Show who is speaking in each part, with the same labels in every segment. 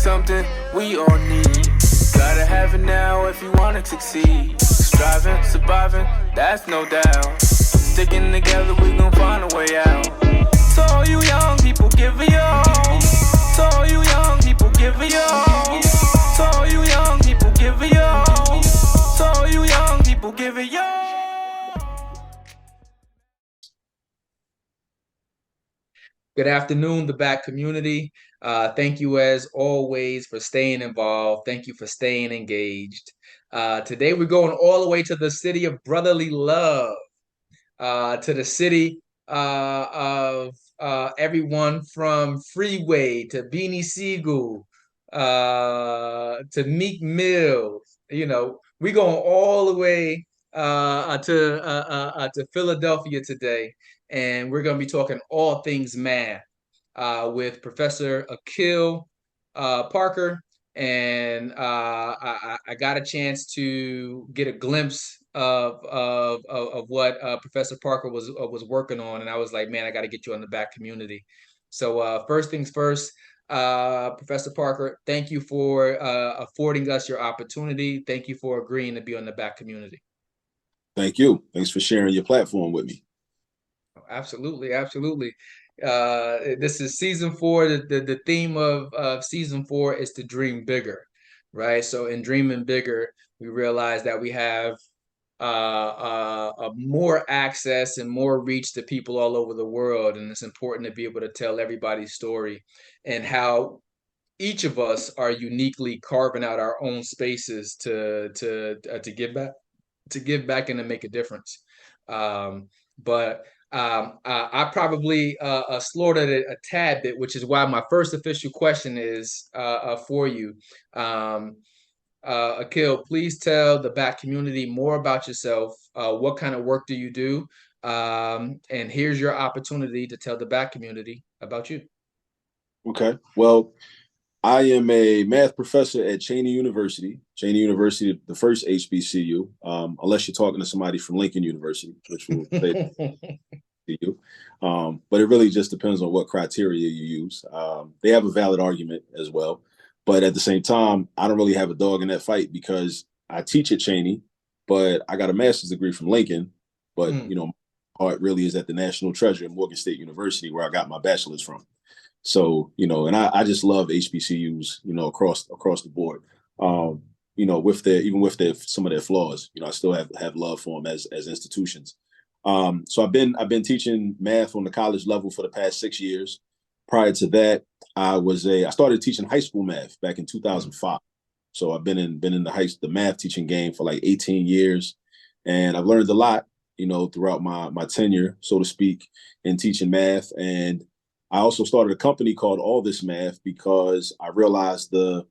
Speaker 1: something we all need. Gotta have it now if you wanna succeed. Striving, surviving, that's no doubt. Sticking together, we gon' find a way out. So all you young people, give it your. So all you young people, give it your. So all you young people, give it your. So all you young people, give it your.
Speaker 2: Good afternoon, the back community. Thank you as always for staying involved. Thank you for staying engaged. Today we're going all the way to the city of brotherly love, to the city of everyone from Freeway to Beanie Siegel to Meek Mill. You know, we're going all the way to Philadelphia today, and we're going to be talking all things math with Professor Akil Parker. And I got a chance to get a glimpse of what Professor Parker was working on, and I was like, man, I got to get you on the back community. So first things first, Professor Parker, thank you for affording us your opportunity. Thank you for agreeing to be on the back community.
Speaker 3: Thank you. Thanks for sharing your platform with me.
Speaker 2: Absolutely, absolutely. This is season 4. The theme of season 4 is to dream bigger, right? So in dreaming bigger, we realize that we have more access and more reach to people all over the world, and it's important to be able to tell everybody's story and how each of us are uniquely carving out our own spaces to give back and to make a difference. But I probably slaughtered it a tad bit, which is why my first official question is for you. Akil, please tell the back community more about yourself. What kind of work do you do? And here's your opportunity to tell the back community about you.
Speaker 3: Okay. Well, I am a math professor at Cheney University. Cheney University, the first HBCU, unless you're talking to somebody from Lincoln University, which will say you. But it really just depends on what criteria you use. They have a valid argument as well. But at the same time, I don't really have a dog in that fight because I teach at Cheney, but I got a master's degree from Lincoln. But, you know, my heart really is at the National Treasure at Morgan State University, where I got my bachelor's from. So, you know, and I just love HBCUs, you know, across the board. You know, even with some of their flaws, you know, I still have love for them as institutions. So I've been teaching math on the college level for the past 6 years. Prior to that, I started teaching high school math back in 2005. So I've been in the math teaching game for like 18 years, and I've learned a lot, you know, throughout my tenure, so to speak, in teaching math. And I also started a company called All This Math because I realized the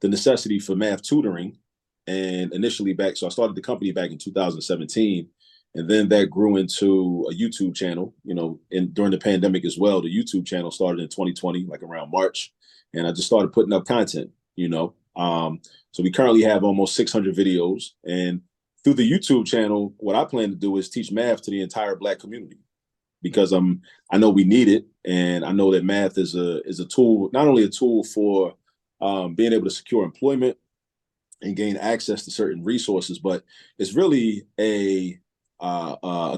Speaker 3: necessity for math tutoring. And so I started the company back in 2017. And then that grew into a YouTube channel, you know, and during the pandemic as well. The YouTube channel started in 2020, like around March. And I just started putting up content, you know. So we currently have almost 600 videos. And through the YouTube channel, what I plan to do is teach math to the entire Black community, because I know we need it. And I know that math is a tool, not only a tool for being able to secure employment and gain access to certain resources, but it's really a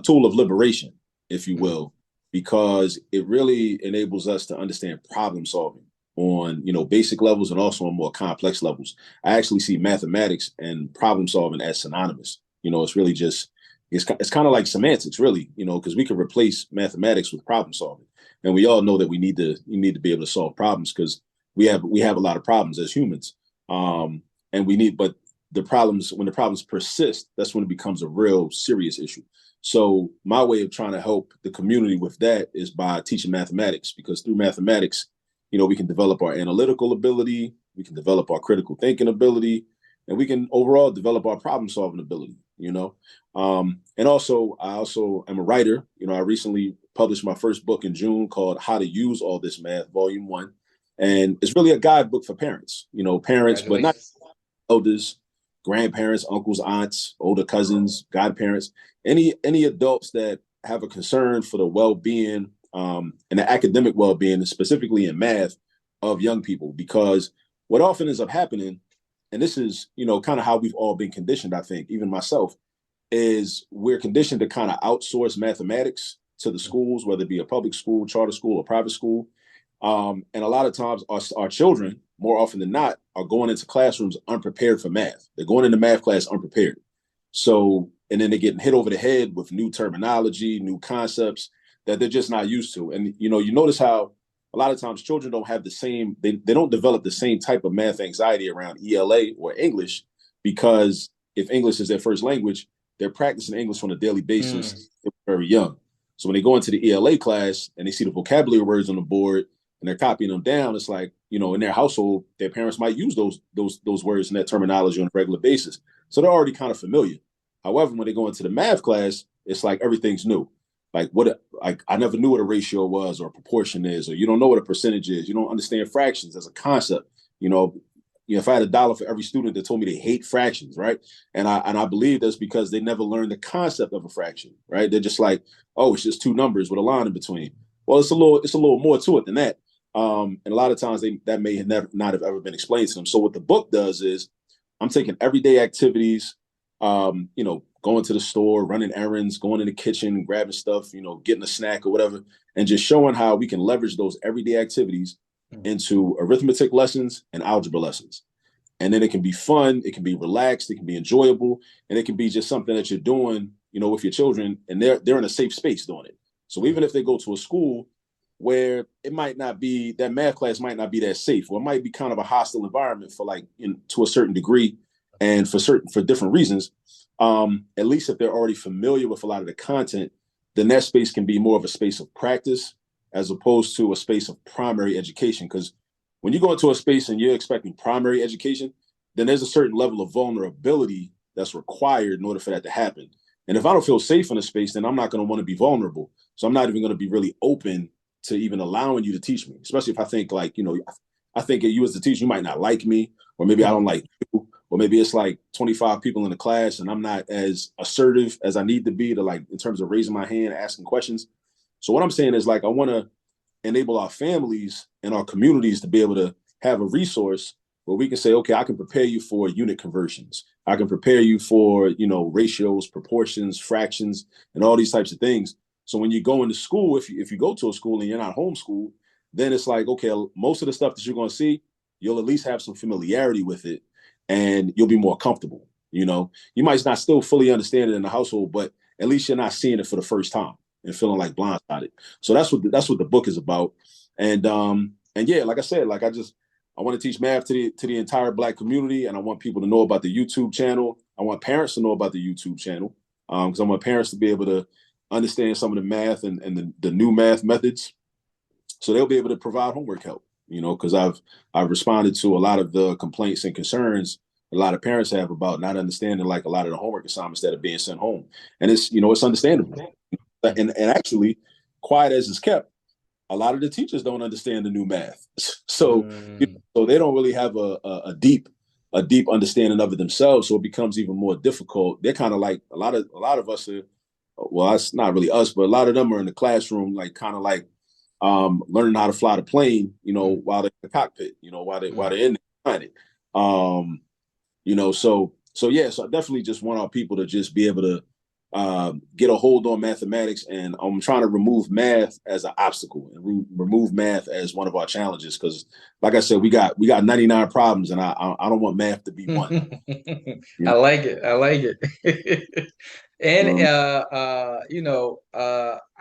Speaker 3: tool of liberation, if you will, because it really enables us to understand problem solving on, you know, basic levels and also on more complex levels. I actually see mathematics and problem solving as synonymous. You know, it's really just, it's kind of like semantics, really, you know, because we can replace mathematics with problem solving. And we all know that you need to be able to solve problems because we have a lot of problems as humans. But when the problems persist, that's when it becomes a real serious issue. So my way of trying to help the community with that is by teaching mathematics, because through mathematics, you know, we can develop our analytical ability, we can develop our critical thinking ability, and we can overall develop our problem solving ability, you know. And also, I also am a writer. You know, I recently published my first book in June called How to Use All This Math, Volume 1. And it's really a guidebook for parents, you know, but not elders, grandparents, uncles, aunts, older cousins, godparents, any adults that have a concern for the well-being and the academic well-being, specifically in math, of young people. Because what often ends up happening, and this is, kind of how we've all been conditioned, I think, even myself, is we're conditioned to kind of outsource mathematics to the schools, whether it be a public school, charter school, or private school. And a lot of times our children, more often than not, are going into classrooms unprepared for math. They're going into math class unprepared. So, and then they're getting hit over the head with new terminology, new concepts that they're just not used to. And, you notice how a lot of times children don't have the same, they don't develop the same type of math anxiety around ELA or English, because if English is their first language, they're practicing English on a daily basis. They're very young. So when they go into the ELA class and they see the vocabulary words on the board and they're copying them down, it's like, in their household, their parents might use those words and that terminology on a regular basis. So they're already kind of familiar. However, when they go into the math class, it's like everything's new. Like I never knew what a ratio was or a proportion is, or you don't know what a percentage is. You don't understand fractions as a concept. If I had $1 for every student that told me they hate fractions, right? And I believe that's because they never learned the concept of a fraction, right? They're just like, oh, it's just two numbers with a line in between. Well, it's a little more to it than that. And a lot of times that may not have ever been explained to them. So what the book does is I'm taking everyday activities, going to the store, running errands, going in the kitchen, grabbing stuff, getting a snack or whatever, and just showing how we can leverage those everyday activities into arithmetic lessons and algebra lessons. And then it can be fun, it can be relaxed, it can be enjoyable, and it can be just something that you're doing, with your children, and they're in a safe space doing it. So even if they go to a school where it might not be, that math class might not be that safe, or it might be kind of a hostile environment for to a certain degree and for different reasons, at least if they're already familiar with a lot of the content, then that space can be more of a space of practice as opposed to a space of primary education. Because when you go into a space and you're expecting primary education, then there's a certain level of vulnerability that's required in order for that to happen. And if I don't feel safe in a space, then I'm not going to want to be vulnerable. So I'm not even going to be really open to even allowing you to teach me, especially if I think I think you as the teacher, you might not like me, or maybe I don't like you, or maybe it's like 25 people in the class and I'm not as assertive as I need to be in terms of raising my hand, asking questions. So what I'm saying is I want to enable our families and our communities to be able to have a resource where we can say, okay, I can prepare you for unit conversions. I can prepare you for, ratios, proportions, fractions, and all these types of things. So when you go into school, if you go to a school and you're not homeschooled, then it's like, okay, most of the stuff that you're going to see, you'll at least have some familiarity with it and you'll be more comfortable. You might not still fully understand it in the household, but at least you're not seeing it for the first time and feeling like blindsided. So that's what the book is about. And yeah, like I said, I want to teach math to the entire Black community, and I want people to know about the YouTube channel. I want parents to know about the YouTube channel, because I want parents to be able to understand some of the math and the new math methods, so they'll be able to provide homework help. Because I've responded to a lot of the complaints and concerns a lot of parents have about not understanding a lot of the homework assignments that are being sent home, and it's understandable. And actually, quiet as it's kept, a lot of the teachers don't understand the new math. So they don't really have a deep understanding of it themselves. So it becomes even more difficult. They're kind of like a lot of us are, well, it's not really us, but a lot of them are in the classroom, learning how to fly the plane, while they're in the cockpit, while they're in there. So yeah, so I definitely just want our people to just be able to get a hold on mathematics, and I'm trying to remove math as an obstacle and remove math as one of our challenges. Because, like I said, we got 99 problems, and I don't want math to be one.
Speaker 2: I like it. I like it. And I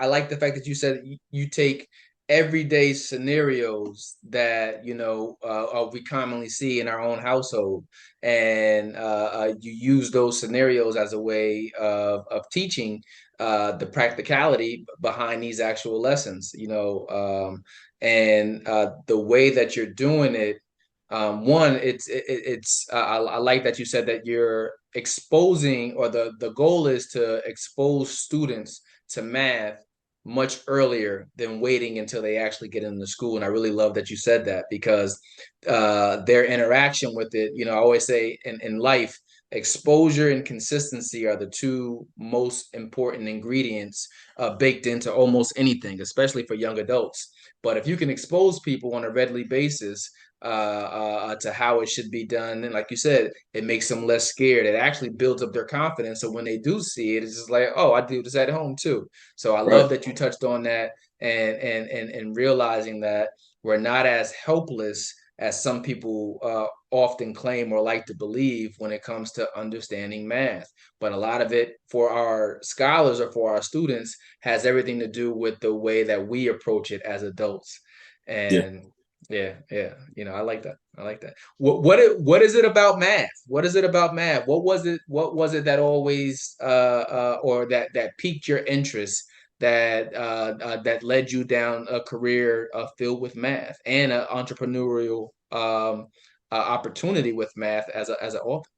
Speaker 2: like the fact that you said you take everyday scenarios that we commonly see in our own household, and you use those scenarios as a way of teaching the practicality behind these actual lessons. And the way that you're doing it, one, I like that you said that you're exposing, or the goal is to expose students to math much earlier than waiting until they actually get into school. And I really love that you said that, because their interaction with it, I always say in life, exposure and consistency are the two most important ingredients baked into almost anything, especially for young adults. But if you can expose people on a regular basis, to how it should be done. And like you said, it makes them less scared. It actually builds up their confidence. So when they do see it, it's just like, oh, I do this at home too. So I love
Speaker 3: Right.
Speaker 2: that you touched on that, and realizing that we're not as helpless as some people often claim or like to believe when it comes to understanding math. But a lot of it for our scholars or for our students has everything to do with the way that we approach it as adults.
Speaker 3: Yeah.
Speaker 2: And yeah, I like that. I like that. What is it about math? What is it about math? What was it that always or that piqued your interest, that led you down a career filled with math and an entrepreneurial opportunity with math as an author?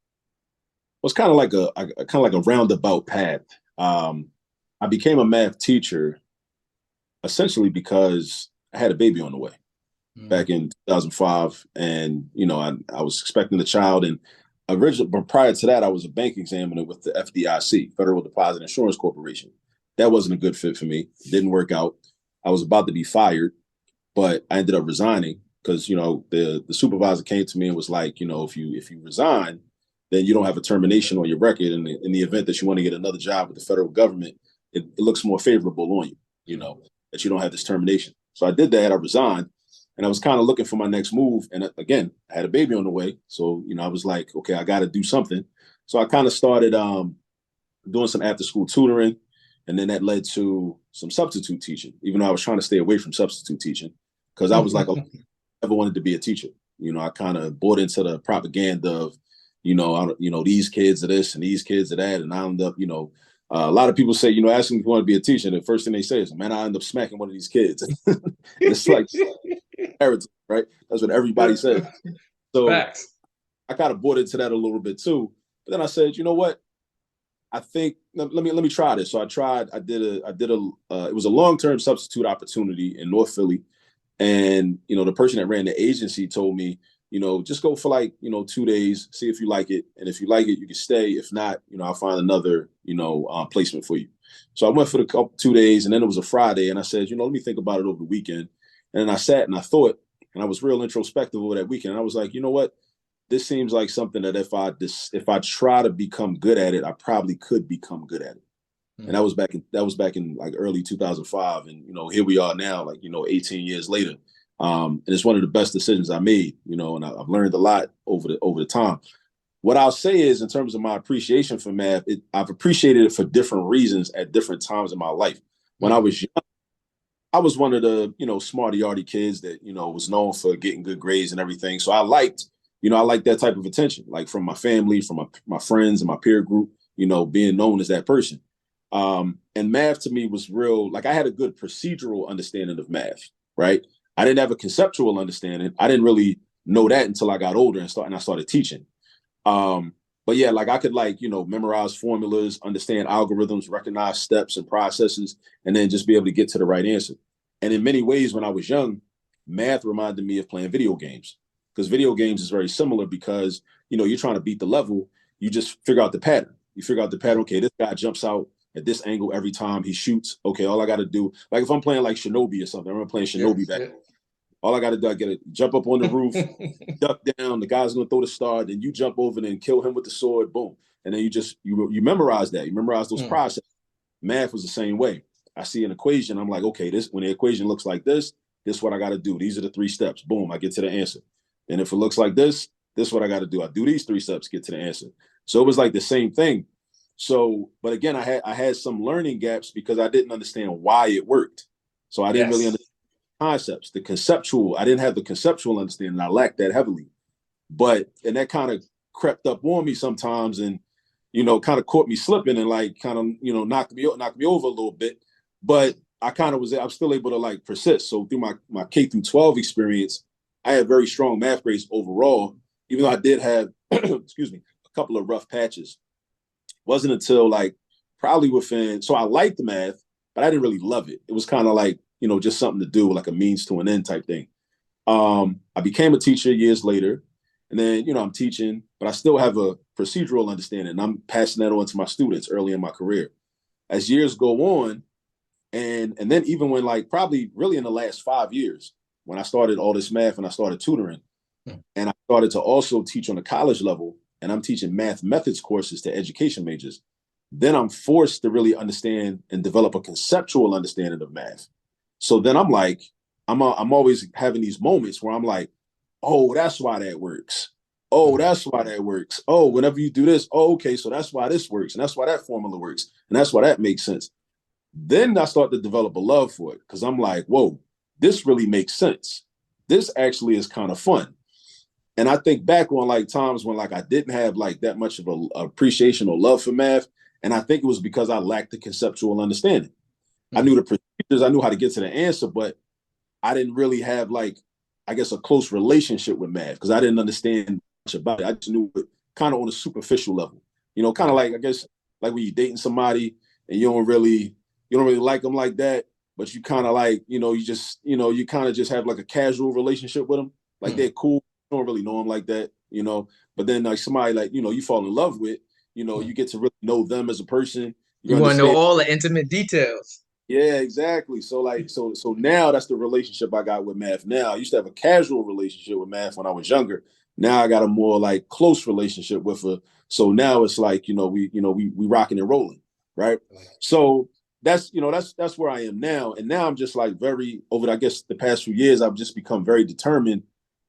Speaker 3: Well, it's kind of like a roundabout path. I became a math teacher essentially because I had a baby on the way back in 2005, and I was expecting a child, and but prior to that, I was a bank examiner with the FDIC, Federal Deposit Insurance Corporation. That wasn't a good fit for me. It didn't work out. I was about to be fired, but I ended up resigning because the supervisor came to me and was like, if you resign, then you don't have a termination on your record. And in the event that you want to get another job with the federal government, it looks more favorable on you, that you don't have this termination. So I did that. I resigned, and I was kind of looking for my next move. And again, I had a baby on the way. So, I was like, okay, I got to do something. So I kind of started doing some after school tutoring. And then that led to some substitute teaching, even though I was trying to stay away from substitute teaching because I was like, I never wanted to be a teacher. I kind of bought into the propaganda of, these kids are this and these kids are that. And I end up, a lot of people say, ask them if you want to be a teacher. The first thing they say is, man, I end up smacking one of these kids. It's like, right? That's what everybody says. So
Speaker 2: Facts.
Speaker 3: I kind of bought into that a little bit too. But then I said, you know what? I think let me try this. So I did it was a long-term substitute opportunity in North Philly. And, the person that ran the agency told me, just go for 2 days, see if you like it. And if you like it, you can stay. If not, I'll find another, placement for you. So I went for the 2 days, and then it was a Friday. And I said, let me think about it over the weekend. And then I sat and I thought, and I was real introspective over that weekend. And I was like, you know what? This seems like something that if I try to become good at it, I probably could become good at it. And that was back in like early 2005. And, here we are now, 18 years later. And it's one of the best decisions I made, and I've learned a lot over the time. What I'll say is, in terms of my appreciation for math, I've appreciated it for different reasons at different times in my life. When I was young, I was one of the, smarty-arty kids that, was known for getting good grades and everything. So I liked that type of attention, like from my family, from my friends and my peer group, being known as that person. And math to me was real, like I had a good procedural understanding of math, right? I didn't have a conceptual understanding. I didn't really know that until I got older and I started teaching. But yeah, like I could memorize formulas, understand algorithms, recognize steps and processes, and then just be able to get to the right answer. And in many ways, when I was young, math reminded me of playing video games, because video games is very similar because, you're trying to beat the level. You just figure out the pattern. You figure out the pattern. Okay, this guy jumps out at this angle every time he shoots. Okay, all I got to do, like if I'm playing like Shinobi or something, I remember playing Shinobi back. Yeah. All I got to do, I get to jump up on the roof, duck down. The guy's gonna throw the star, then you jump over and kill him with the sword. Boom, and then you memorize that. You memorize those processes. Math was the same way. I see an equation. I'm like, okay, when the equation looks like this is what I got to do. These are the 3 steps. Boom, I get to the answer. And if it looks like this is what I got to do. I do these 3 steps, get to the answer. So it was like the same thing. So, but again, I had some learning gaps because I didn't understand why it worked. So I didn't really understand concepts, the conceptual. I didn't have the conceptual understanding. I lacked that heavily. And that kind of crept up on me sometimes, and kind of caught me slipping and knocked me over a little bit. But I'm still able to persist. So through my K through 12 experience, I had very strong math grades overall, even though I did have excuse me, a couple of rough patches. Wasn't until so I liked the math, but I didn't really love it. It was kind of just something to do, like a means to an end type thing. I became a teacher years later, and then, I'm teaching, but I still have a procedural understanding, and I'm passing that on to my students early in my career. As years go on, and then even when probably really in the last 5 years, when I started all this math and I started tutoring, And I started to also teach on the college level, and I'm teaching math methods courses to education majors. Then I'm forced to really understand and develop a conceptual understanding of math. So then I'm like, I'm always having these moments where I'm like, oh, that's why that works. Oh, that's why that works. Oh, whenever you do this, oh, okay, so that's why this works, and that's why that formula works, and that's why that makes sense. Then I start to develop a love for it because I'm like, whoa, this really makes sense. This actually is kind of fun. And I think back on like times when like I didn't have like that much of a appreciation or love for math. And I think it was because I lacked the conceptual understanding. I knew the procedures, I knew how to get to the answer, but I didn't really have like, I guess, a close relationship with math because I didn't understand much about it. I just knew it kind of on a superficial level, kind of like, I guess, like when you're dating somebody and you don't really like them like that, but you kind of like, you kind of just have like a casual relationship with them. Like they're cool. You don't really know them like that, but then like somebody like, you fall in love with, you get to really know them as a person.
Speaker 2: You want to know all the intimate details.
Speaker 3: Yeah, exactly. So like, so now that's the relationship I got with math. Now I used to have a casual relationship with math when I was younger. Now I got a more like close relationship with her. So now it's like, we rocking and rolling, right? So that's where I am now. And now I'm just like over, I guess, the past few years, I've just become very determined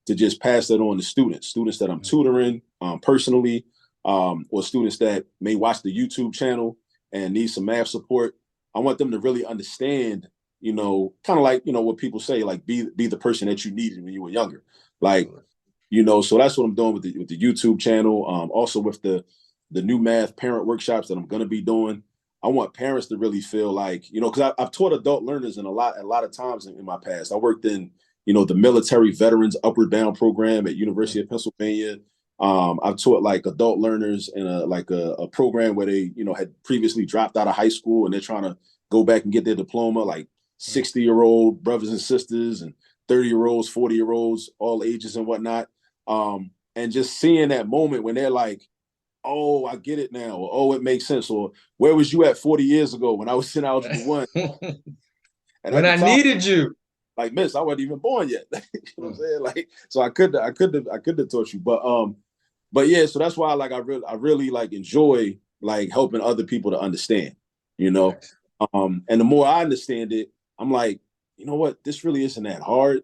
Speaker 3: to just pass that on to students that I'm tutoring personally, or students that may watch the YouTube channel and need some math support. I want them to really understand, kind of like, what people say, like be the person that you needed when you were younger. Like, so that's what I'm doing with the YouTube channel. Also with the new math parent workshops that I'm going to be doing. I want parents to really feel like, because I've taught adult learners a lot of times in my past. I worked in, the military veterans upward bound program at University of Pennsylvania. I've taught like adult learners in a program where they, had previously dropped out of high school and they're trying to go back and get their diploma, like 60-year-old brothers and sisters and 30-year-olds, 40-year-olds, all ages and whatnot. And just seeing that moment when they're like, oh, I get it now, or oh, it makes sense, or where was you at 40 years ago when I was in Algebra 1? And
Speaker 2: when I needed you.
Speaker 3: Like, miss, I wasn't even born yet. You know what I'm saying? Like, so I could have taught you. But yeah, so that's why like I really like enjoy like helping other people to understand, and the more I understand it, I'm like, you know what, this really isn't that hard.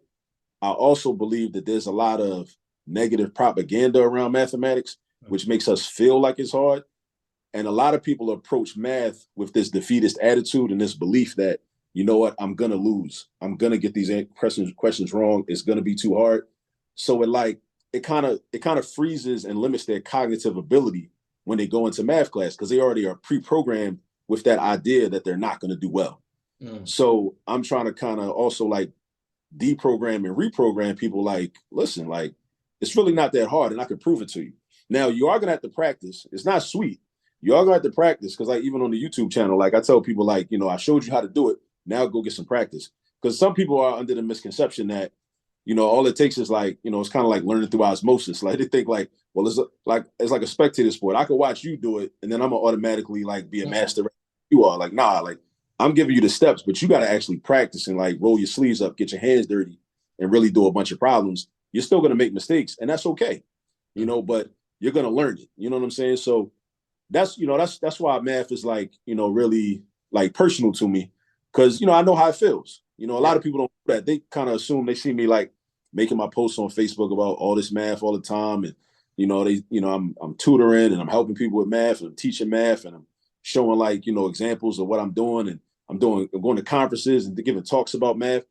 Speaker 3: I also believe that there's a lot of negative propaganda around mathematics, which makes us feel like it's hard. And a lot of people approach math with this defeatist attitude and this belief that, you know what, I'm gonna lose. I'm gonna get these questions wrong. It's gonna be too hard. So it kind of freezes and limits their cognitive ability when they go into math class because they already are pre-programmed with that idea that they're not gonna do well. So I'm trying to kind of also like deprogram and reprogram people like, listen, like it's really not that hard and I can prove it to you. Now you are gonna have to practice. It's not sweet. You are gonna have to practice because like even on the YouTube channel, like I tell people like, I showed you how to do it. Now go get some practice. Because some people are under the misconception that, all it takes is like, it's kind of like learning through osmosis. Like they think like, well, it's like a spectator sport. I can watch you do it and then I'm gonna automatically like be a master. You are like, nah, like I'm giving you the steps, but you got to actually practice and like roll your sleeves up, get your hands dirty and really do a bunch of problems. You're still going to make mistakes and that's okay, but you're going to learn it. You know what I'm saying? So that's why math is like, really like personal to me because, I know how it feels. A lot of people don't do that. They kind of assume they see me like making my posts on Facebook about all this math all the time. And, I'm tutoring and I'm helping people with math and I'm teaching math and I'm showing like, examples of what I'm doing. And I'm going to conferences and giving talks about math.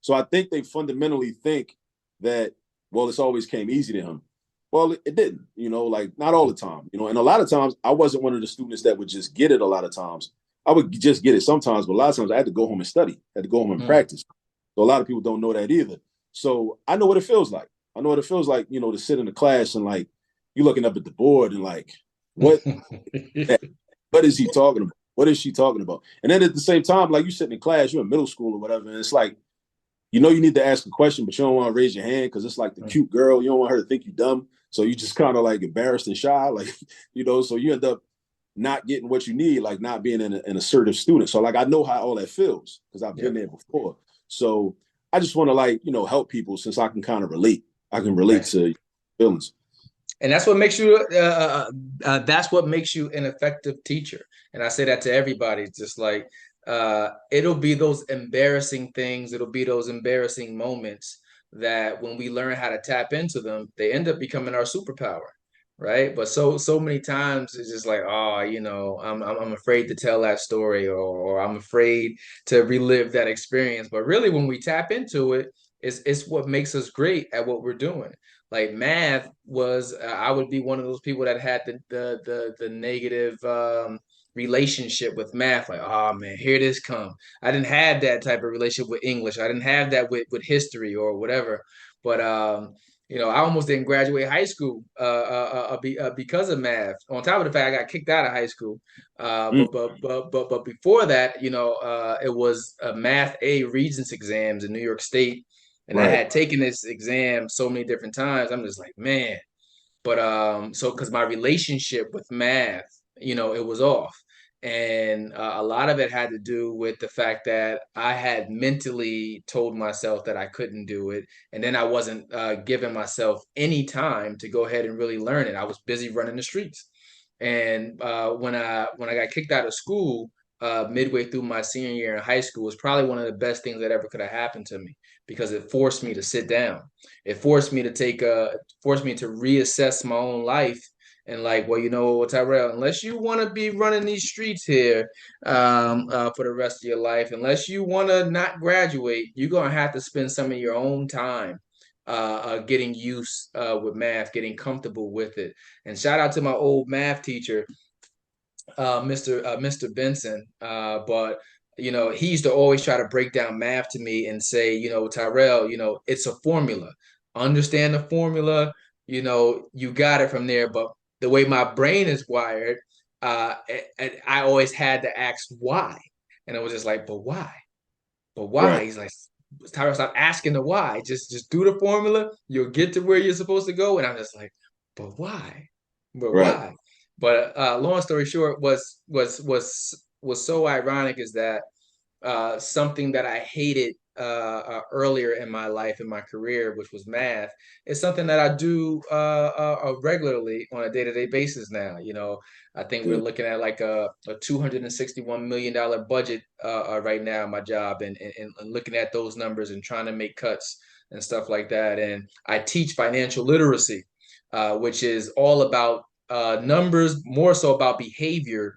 Speaker 3: So I think they fundamentally think that, well, this always came easy to him. Well, it didn't, like not all the time, and a lot of times I wasn't one of the students that would just get it a lot of times. I would just get it sometimes, but a lot of times I had to go home and study, I had to go home and practice. So a lot of people don't know that either. So I know what it feels like. I know what it feels like, to sit in the class and like, you're looking up at the board and like, what is he talking about? What is she talking about? And then at the same time, like you sitting in class, you're in middle school or whatever, and it's like, you need to ask a question, but you don't want to raise your hand because it's like the cute girl. You don't want her to think you're dumb. So you just kind of like embarrassed and shy, like, so you end up not getting what you need, like not being an assertive student. So like, I know how all that feels because I've been there before. So I just want to like, help people since I can kind of relate, I can relate to feelings.
Speaker 2: And that's what makes you an effective teacher. And I say that to everybody. It's just like it'll be those embarrassing things, it'll be those embarrassing moments that when we learn how to tap into them, they end up becoming our superpower. Right. But so many times it's just like, oh, I'm afraid to tell that story, or I'm afraid to relive that experience. But really, when we tap into it, it's what makes us great at what we're doing. Like math was, I would be one of those people that had the negative relationship with math. Like, oh man, here this come. I didn't have that type of relationship with English. I didn't have that with history or whatever. But I almost didn't graduate high school because of math. On top of the fact I got kicked out of high school, but before that, it was a math A Regents exams in New York State, and I
Speaker 3: Right.
Speaker 2: had taken this exam so many different times. I'm just like, man. But so because my relationship with math, it was off. And a lot of it had to do with the fact that I had mentally told myself that I couldn't do it. And then I wasn't giving myself any time to go ahead and really learn it. I was busy running the streets. And when I got kicked out of school midway through my senior year in high school, was probably one of the best things that ever could have happened to me, because it forced me to sit down. It forced me to forced me to reassess my own life, and like, well, Tyrell, unless you want to be running these streets here for the rest of your life, unless you want to not graduate, you're gonna have to spend some of your own time getting used with math, getting comfortable with it. And shout out to my old math teacher, Mr. Benson. But he used to always try to break down math to me and say, Tyrell, it's a formula. Understand the formula. You got it from there. But the way my brain is wired, I always had to ask why, and I was just like, but why? But why?
Speaker 3: Right.
Speaker 2: He's like, Tyra, stop asking the why. Just do the formula. You'll get to where you're supposed to go. And I'm just like, but why? But
Speaker 3: Right.
Speaker 2: why? But long story short, was so ironic is that something that I hated earlier in my life, in my career, which was math, is something that I do regularly on a day-to-day basis now. I think we're
Speaker 3: Yeah.
Speaker 2: looking at like a $261 million budget right now in my job, and looking at those numbers and trying to make cuts and stuff like that. And I teach financial literacy, which is all about numbers, more so about behavior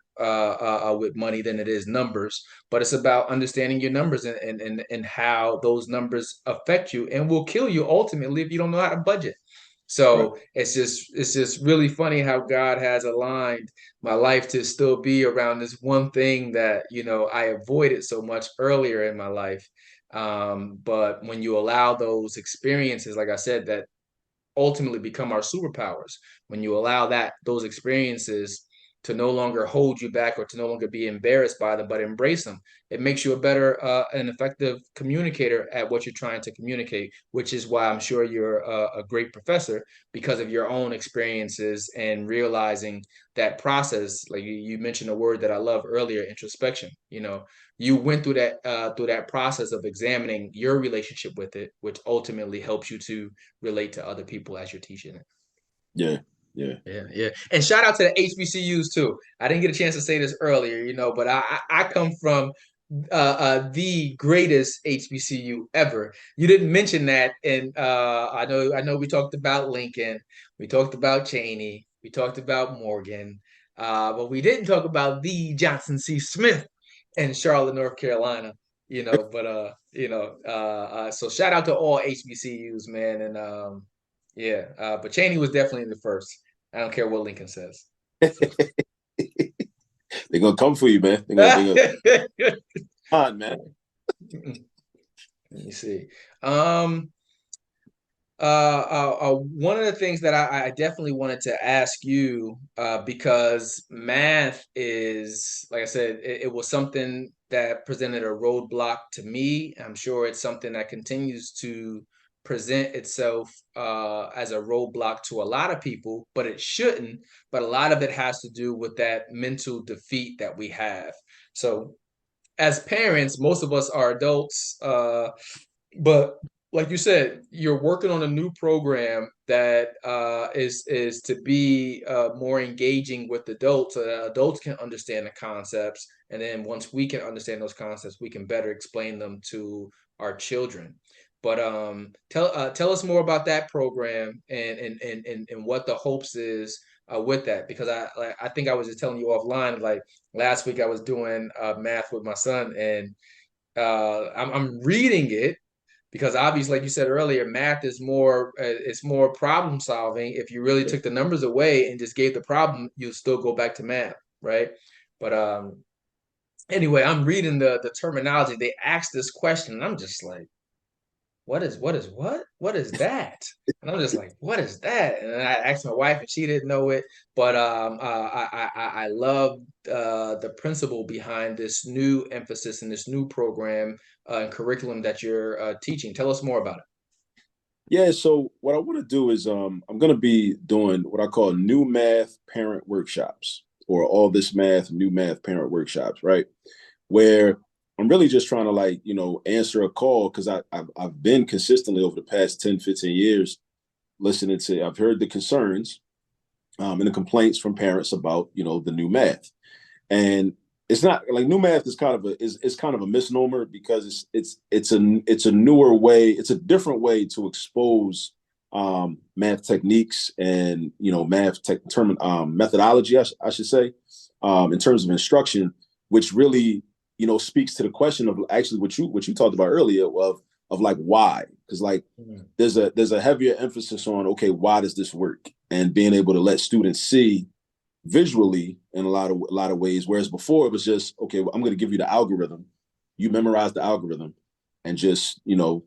Speaker 2: with money than it is numbers. But it's about understanding your numbers, and how those numbers affect you and will kill you ultimately if you don't know how to budget.
Speaker 3: Right.
Speaker 2: So it's just really funny how God has aligned my life to still be around this one thing that I avoided so much earlier in my life. But when you allow those experiences, like I said, that ultimately become our superpowers, when you allow those experiences to no longer hold you back, or to no longer be embarrassed by them, but embrace them, it makes you a better and effective communicator at what you're trying to communicate, which is why I'm sure you're a great professor, because of your own experiences and realizing that process. Like you mentioned a word that I love earlier, introspection. You went through that process of examining your relationship with it, which ultimately helps you to relate to other people as you're teaching it.
Speaker 3: Yeah. Yeah.
Speaker 2: Yeah. And shout out to the HBCUs too. I didn't get a chance to say this earlier, but I come from the greatest HBCU ever. You didn't mention that, and I know we talked about Lincoln, we talked about Cheney, we talked about Morgan, but we didn't talk about the Johnson C. Smith in Charlotte, North Carolina. So shout out to all HBCUs, man, and yeah, but Cheney was definitely the first. I don't care what Lincoln says. So.
Speaker 3: They're gonna come for you, man. They're gonna on, man.
Speaker 2: Let me see. One of the things that I definitely wanted to ask you, because math is, like I said, it was something that presented a roadblock to me. I'm sure it's something that continues to present itself as a roadblock to a lot of people, but it shouldn't. But a lot of it has to do with that mental defeat that we have. So as parents, most of us are adults, but like you said, you're working on a new program that is to be more engaging with adults, so that adults can understand the concepts, and then once we can understand those concepts, we can better explain them to our children. But tell us more about that program and what the hopes is with that, because I think I was just telling you offline, like last week I was doing math with my son, and I'm reading it because obviously, like you said earlier, math is more it's more problem solving. If you really took the numbers away and just gave the problem, you'll still go back to math, right? But anyway, I'm reading the terminology. They asked this question, and I'm just like, what is that? And I'm just like, what is that? And I asked my wife, and she didn't know it. But I love the principle behind this new emphasis and this new program and curriculum that you're teaching. Tell us more about it.
Speaker 3: Yeah, so what I want to do is I'm going to be doing what I call new math parent workshops, or all this math, new math parent workshops, right? Where I'm really just trying to, like, answer a call, because I've been consistently over the past 10, 15 years listening to, I've heard the concerns and the complaints from parents about, the new math. And it's not like new math is kind of a misnomer, because it's a newer way, it's a different way to expose math techniques and methodology, I should say, in terms of instruction, which really speaks to the question of actually what you talked about earlier of like why, because like there's a heavier emphasis on, okay, why does this work, and being able to let students see visually in a lot of ways, whereas before it was just, okay, well, I'm going to give you the algorithm, you memorize the algorithm, and just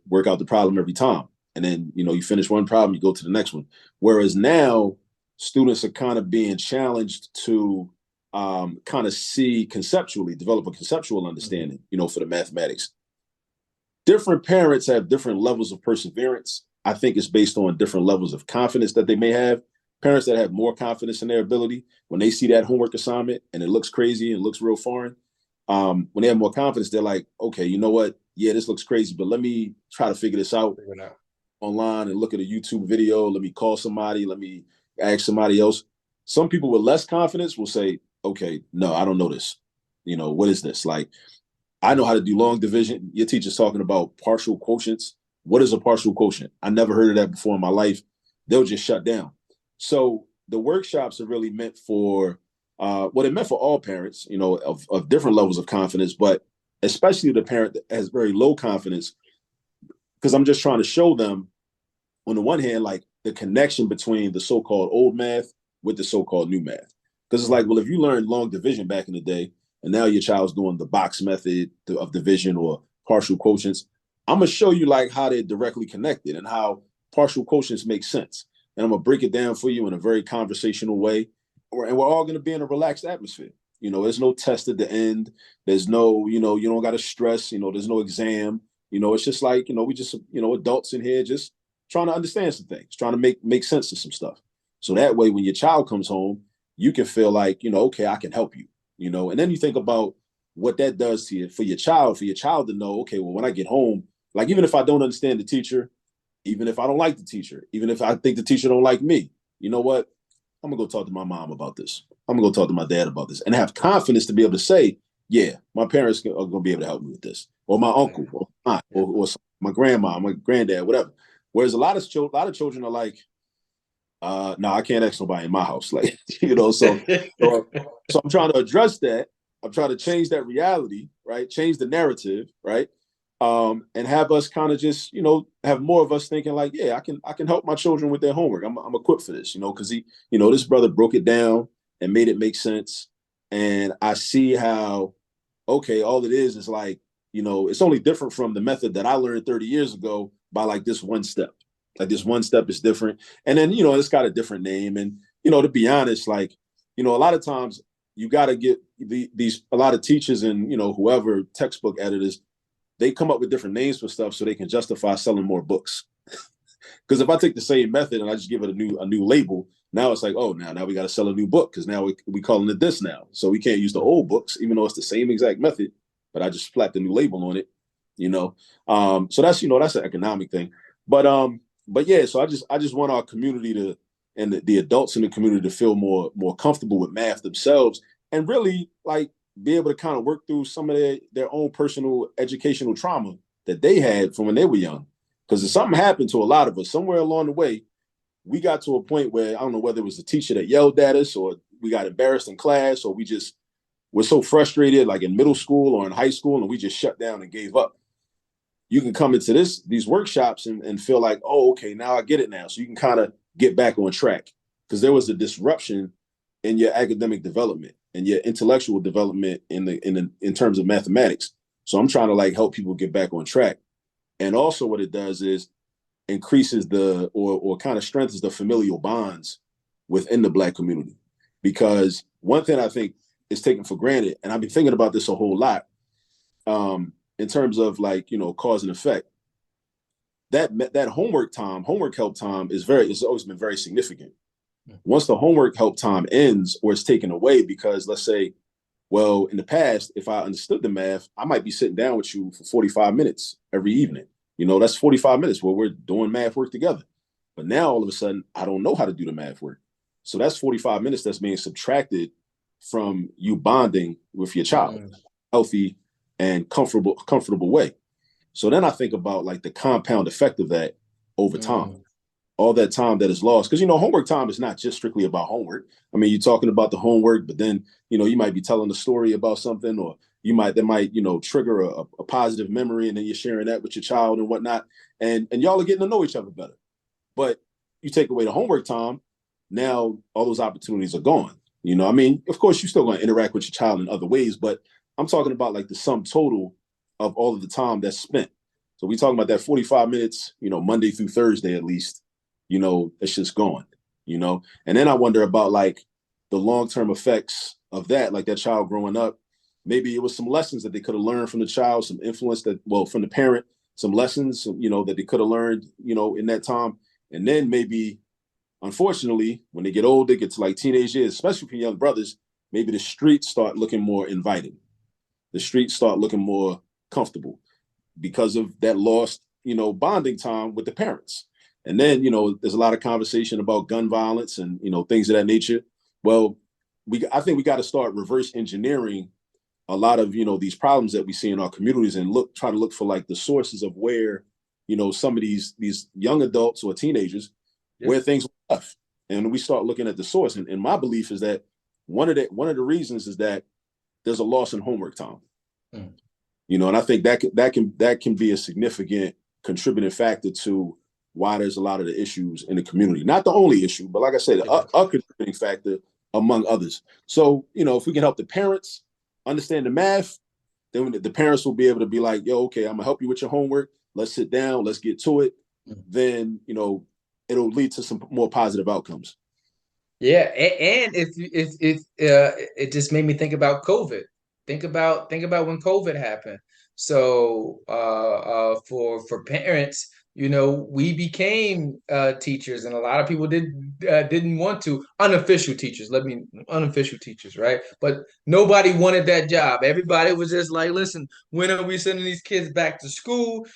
Speaker 3: work out the problem every time, and then you finish one problem, you go to the next one. Whereas now students are kind of being challenged to kind of see conceptually, develop a conceptual understanding, for the mathematics. Different parents have different levels of perseverance. I think it's based on different levels of confidence that they may have. Parents that have more confidence in their ability, when they see that homework assignment and it looks crazy and looks real foreign, when they have more confidence, they're like, okay, you know what? Yeah, this looks crazy, but let me try to figure this out online and look at a YouTube video. Let me call somebody. Let me ask somebody else. Some people with less confidence will say, okay, no, I don't know this. What is this? Like, I know how to do long division. Your teacher's talking about partial quotients. What is a partial quotient? I never heard of that before in my life. They'll just shut down. So the workshops are really meant for, they're meant for all parents, of different levels of confidence, but especially the parent that has very low confidence, because I'm just trying to show them, on the one hand, like the connection between the so-called old math with the so-called new math. Because it's like, well, if you learned long division back in the day, and now your child's doing the box method of division or partial quotients, I'm going to show you like how they're directly connected and how partial quotients make sense. And I'm going to break it down for you in a very conversational way. And we're all going to be in a relaxed atmosphere. There's no test at the end. There's no, you don't got to stress, there's no exam. It's just like, we just, adults in here just trying to understand some things, trying to make sense of some stuff. So that way, when your child comes home, you can feel like, okay, I can help you, and then you think about what that does to you, for your child to know, okay, well, when I get home, like, even if I don't understand the teacher, even if I don't like the teacher, even if I think the teacher don't like me, you know what? I'm gonna go talk to my mom about this. I'm gonna go talk to my dad about this, and have confidence to be able to say, yeah, my parents are gonna be able to help me with this, or my uncle, or aunt, or my grandma, my granddad, whatever. Whereas a lot of children are like, no, I can't ask nobody in my house, like, so I'm trying to address that. I'm trying to change that reality, right? Change the narrative, right? And have us kind of just, have more of us thinking like, yeah, I can help my children with their homework. I'm equipped for this, because this brother broke it down and made it make sense. And I see how, okay, all it is like, it's only different from the method that I learned 30 years ago by like this one step. Like this one step is different. And then, it's got a different name. And, to be honest, like, a lot of times you got to get a lot of teachers and, whoever, textbook editors, they come up with different names for stuff so they can justify selling more books. Because if I take the same method and I just give it a new label, now it's like, oh, now we got to sell a new book, because now we calling it this now. So we can't use the old books, even though it's the same exact method, but I just slapped a new label on it. you know. So that's, that's an economic thing. But yeah, so I just want our community to, and the adults in the community to feel more comfortable with math themselves, and really like be able to kind of work through some of their own personal educational trauma that they had from when they were young. Because something happened to a lot of us somewhere along the way. We got to a point where I don't know whether it was the teacher that yelled at us, or we got embarrassed in class, or we just were so frustrated, like in middle school or in high school, and we just shut down and gave up. You can come into these workshops and feel like, oh, okay, now I get it now. So you can kind of get back on track, because there was a disruption in your academic development and your intellectual development in terms of mathematics. So I'm trying to like help people get back on track. And also what it does is increases or kind of strengthens the familial bonds within the Black community. Because one thing I think is taken for granted, and I've been thinking about this a whole lot, in terms of like, cause and effect, that homework help time it's always been very significant. Once the homework help time ends or it's taken away, because let's say, well, in the past, if I understood the math, I might be sitting down with you for 45 minutes every evening. That's 45 minutes where we're doing math work together. But now all of a sudden, I don't know how to do the math work. So that's 45 minutes that's being subtracted from you bonding with your child, healthy and comfortable way. So then I think about like the compound effect of that over time. All that time that is lost, because homework time is not just strictly about homework. I mean, you're talking about the homework, but then you might be telling a story about something, or that might trigger a positive memory, and then you're sharing that with your child and whatnot, and y'all are getting to know each other better. But you take away the homework time, now all those opportunities are gone. I mean, of course, you're still going to interact with your child in other ways, but I'm talking about like the sum total of all of the time that's spent. So we talking about that 45 minutes, Monday through Thursday at least. It's just gone, and then I wonder about like the long-term effects of that, like that child growing up. Maybe it was some lessons that they could have learned from the child, some influence from the parent, some lessons, that they could have learned, in that time. And then maybe, unfortunately, when they get older, get to like teenage years, especially for young brothers, maybe the streets start looking more inviting. The streets start looking more comfortable because of that lost, bonding time with the parents. And then, there's a lot of conversation about gun violence and, things of that nature. Well, I think we got to start reverse engineering a lot of, these problems that we see in our communities, and try to look for like the sources of where, some of these young adults or teenagers, where things were left. And we start looking at the source. And my belief is that one of the reasons is that there's a loss in homework time. And I think that can be a significant contributing factor to why there's a lot of the issues in the community. Not the only issue, but like I said, a contributing factor among others. So, if we can help the parents understand the math, then the parents will be able to be like, yo, okay, I'm gonna help you with your homework. Let's sit down, let's get to it. Then, it'll lead to some more positive outcomes.
Speaker 2: Yeah, and if it just made me think about COVID. Think about when COVID happened. So for parents, we became teachers, and a lot of people didn't want to, unofficial teachers. Unofficial teachers, right? But nobody wanted that job. Everybody was just like, listen, when are we sending these kids back to school?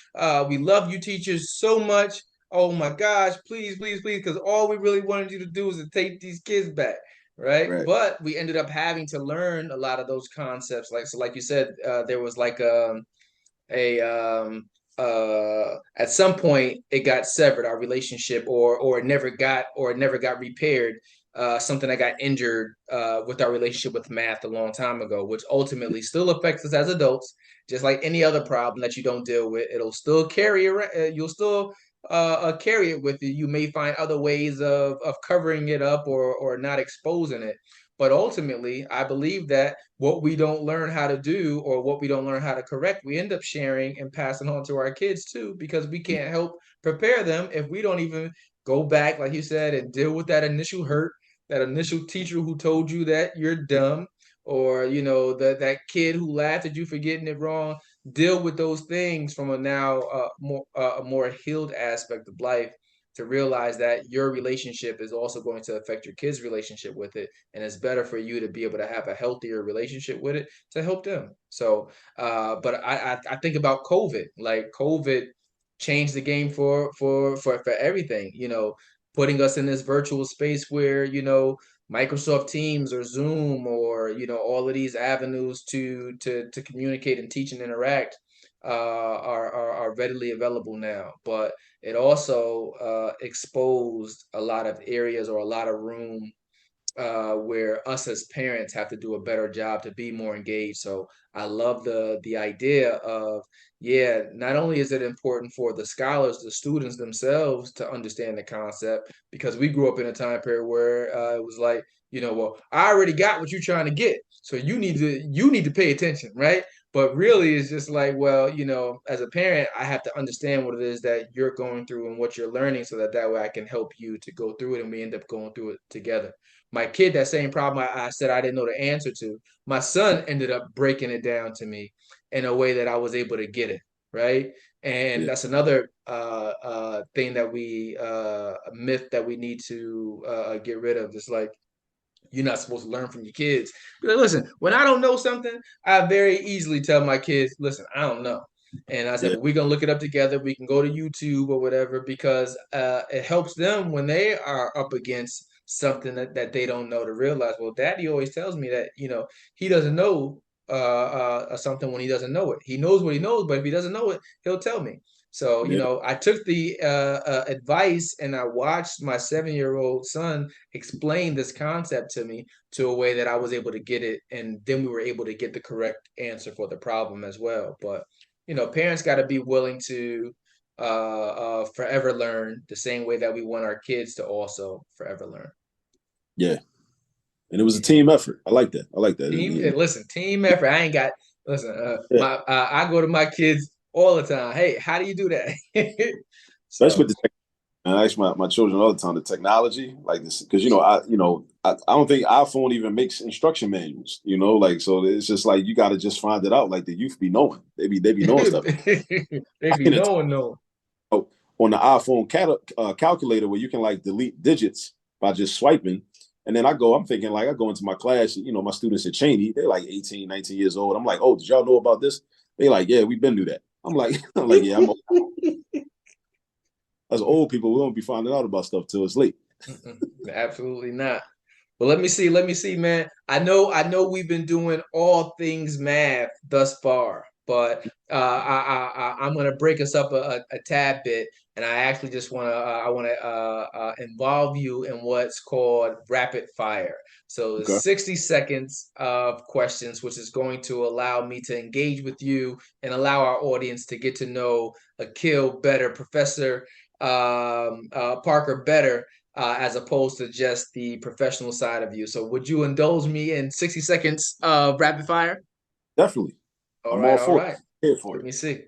Speaker 2: We love you teachers so much. Oh my gosh, please, please, please, because all we really wanted you to do is to take these kids back, right? But we ended up having to learn a lot of those concepts. Like you said, there was like at some point it got severed, our relationship, or it never got repaired. Something that got injured with our relationship with math a long time ago, which ultimately still affects us as adults, just like any other problem that you don't deal with. It'll still carry around. You'll still carry it with you. You may find other ways of covering it up or not exposing it. But ultimately, I believe that what we don't learn how to do or what we don't learn how to correct, we end up sharing and passing on to our kids too, because we can't help prepare them if we don't even go back, like you said, and deal with that initial hurt, that initial teacher who told you that you're dumb, or that kid who laughed at you for getting it wrong. Deal with those things from a more healed aspect of life. to realize that your relationship is also going to affect your kids' relationship with it. And it's better for you to be able to have a healthier relationship with it to help them. So, but I think about COVID, like COVID changed the game for everything, putting us in this virtual space where, Microsoft Teams or Zoom or, all of these avenues to communicate and teach and interact are readily available now. But it also exposed a lot of areas or a lot of room where us as parents have to do a better job to be more engaged. So I love the idea of, yeah, not only is it important for the scholars, the students themselves to understand the concept, because we grew up in a time period where it was like, well, I already got what you're trying to get, so you need to pay attention, right? But really, it's just like, well, as a parent, I have to understand what it is that you're going through and what you're learning, so that way I can help you to go through it, and we end up going through it together. My kid, that same problem I said I didn't know the answer to, my son ended up breaking it down to me in a way that I was able to get it, right? And
Speaker 3: Yeah.
Speaker 2: that's another thing that myth that we need to get rid of. It's like, you're not supposed to learn from your kids. But listen, when I don't know something, I very easily tell my kids, listen, I don't know. And I said,
Speaker 3: Yeah.
Speaker 2: but we're going to look it up together. We can go to YouTube or whatever, because it helps them when they are up against something that they don't know, to realize, well, daddy always tells me that, he doesn't know something when he doesn't know it. He knows what he knows, but if he doesn't know it, he'll tell me. So,
Speaker 3: Yeah.
Speaker 2: I took the advice, and I watched my 7-year-old son explain this concept to me to a way that I was able to get it. And then we were able to get the correct answer for the problem as well. But, parents got to be willing to forever learn, the same way that we want our kids to also forever learn.
Speaker 3: Yeah. And it was a
Speaker 2: Yeah.
Speaker 3: team effort. I like that. I like that.
Speaker 2: Listen, team effort. I ain't got, listen,
Speaker 3: Yeah.
Speaker 2: I go to my kids all the time. Hey, how do you do that?
Speaker 3: Especially
Speaker 2: So,
Speaker 3: with the and I ask my children all the time the technology, like this, because I don't think iPhone even makes instruction manuals, like, so it's just like you got to just find it out. Like the youth be knowing, they be knowing stuff.
Speaker 2: they
Speaker 3: I
Speaker 2: be
Speaker 3: can
Speaker 2: knowing.
Speaker 3: on the iPhone calculator where you can like delete digits by just swiping. And then I'm thinking, like, I go into my class, my students at Cheney, they're like 18, 19 years old. I'm like, oh, did y'all know about this? They like, yeah, we've been through that. I'm like, yeah, as old people, we won't be finding out about stuff till it's late.
Speaker 2: Absolutely not. Well, let me see, man. I know we've been doing all things math thus far, but I'm gonna break us up a tad bit, and I actually just want to involve you in what's called rapid fire. So
Speaker 3: Okay.
Speaker 2: 60 seconds of questions, which is going to allow me to engage with you and allow our audience to get to know Akil better, Professor Parker better, as opposed to just the professional side of you. So would you indulge me in 60 seconds of rapid fire?
Speaker 3: Definitely.
Speaker 2: All
Speaker 3: I'm
Speaker 2: right,
Speaker 3: all
Speaker 2: all
Speaker 3: for it.
Speaker 2: right.
Speaker 3: Here for
Speaker 2: Let
Speaker 3: it.
Speaker 2: me see.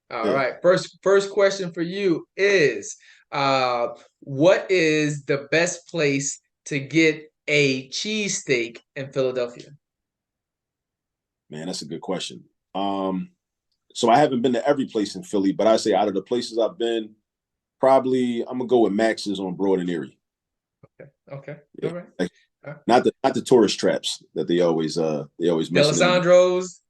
Speaker 2: All
Speaker 3: Yeah.
Speaker 2: right. First question for you is, what is the best place to get a cheesesteak in Philadelphia?
Speaker 3: Man, that's a good question. So I haven't been to every place in Philly, but I say out of the places I've been, probably I'm gonna go with Max's on Broad and Erie.
Speaker 2: Okay.
Speaker 3: Yeah.
Speaker 2: All right.
Speaker 3: Like, not the tourist traps that they always mention in the.
Speaker 2: Delisandro's.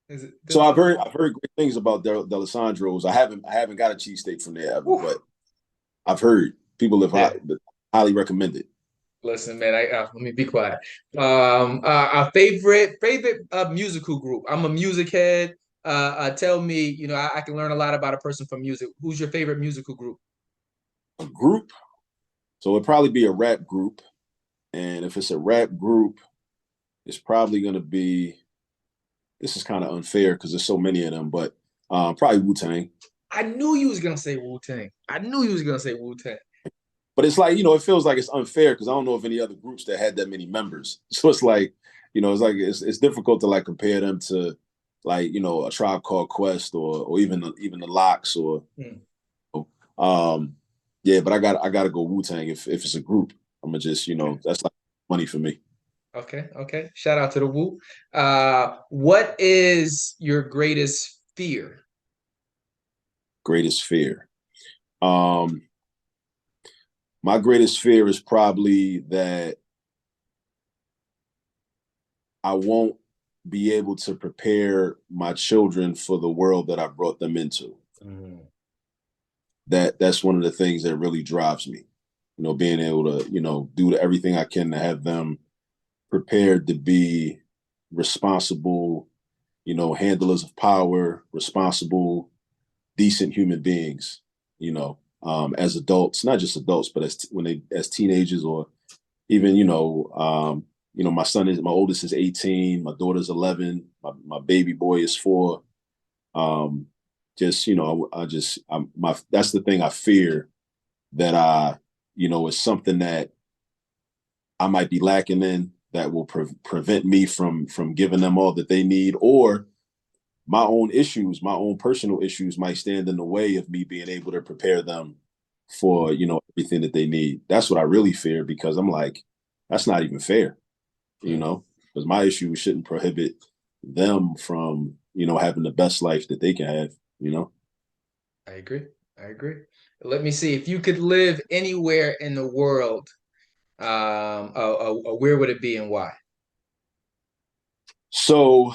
Speaker 2: Is it
Speaker 3: So I've
Speaker 2: Delisandro?
Speaker 3: heard great things about Delisandro's. I haven't got a cheesesteak from there ever,
Speaker 2: Whew.
Speaker 3: but I've heard people have
Speaker 2: Yeah.
Speaker 3: highly recommended.
Speaker 2: Listen, man. Let me be quiet. Our favorite musical group. I'm a music head. Tell me, I can learn a lot about a person from music. Who's your favorite musical group?
Speaker 3: A group, so it'd probably be a rap group, and if it's a rap group, it's probably gonna be. This is kind of unfair because there's so many of them, but probably Wu-Tang.
Speaker 2: I knew you was gonna say Wu-Tang. I knew you was gonna say Wu-Tang.
Speaker 3: But it's like, it feels like it's unfair because I don't know of any other groups that had that many members. So it's like, it's difficult to like compare them to like, a Tribe Called Quest or even the Locks or um yeah, but I gotta go Wu-Tang if it's a group. I'm gonna just, that's like money for me.
Speaker 2: Okay. Shout out to the Wu. What is your greatest fear?
Speaker 3: Greatest fear. Um My greatest fear is probably that I won't be able to prepare my children for the world that I brought them into.
Speaker 2: Mm.
Speaker 3: That's one of the things that really drives me. Being able to, do everything I can to have them prepared to be responsible, handlers of power, responsible, decent human beings, as adults, not just adults, but as teenagers, or even, my oldest is 18, my daughter's 11, my baby boy is 4. Just, that's the thing I fear, that is something that I might be lacking in, that will prevent me from giving them all that they need, or my own personal issues might stand in the way of me being able to prepare them for, everything that they need. That's what I really fear, because I'm like, that's not even fair, because my issues shouldn't prohibit them from, having the best life that they can have.
Speaker 2: I agree. I agree. Let me see. If you could live anywhere in the world, where would it be and why?
Speaker 3: So,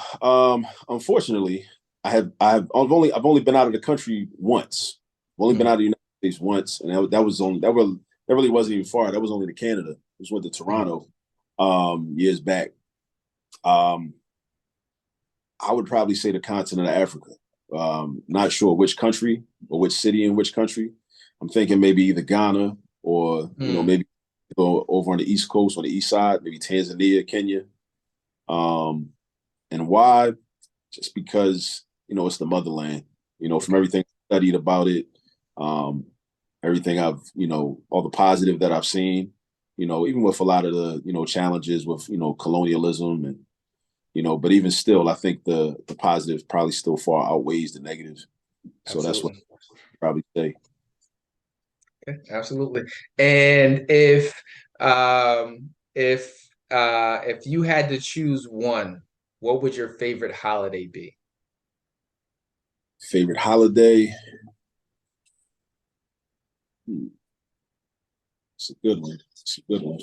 Speaker 3: unfortunately, I've only been out of the country once. I've only been out of the United States once, and that really wasn't even far. That was only to Canada. I just went to Toronto, years back. I would probably say the continent of Africa. Not sure which country or which city in which country. I'm thinking maybe either Ghana, or maybe go over on the East Coast, on the east side, maybe Tanzania, Kenya. And why? Just because, it's the motherland. From everything I studied about it, everything I've, all the positive that I've seen, even with a lot of the, challenges with, colonialism, and, but even still, I think the positive probably still far outweighs the negative. So That's what I'd probably say.
Speaker 2: Okay, absolutely. And if you had to choose one, what would your favorite holiday be?
Speaker 3: Favorite holiday? It's a good one. It's a good one.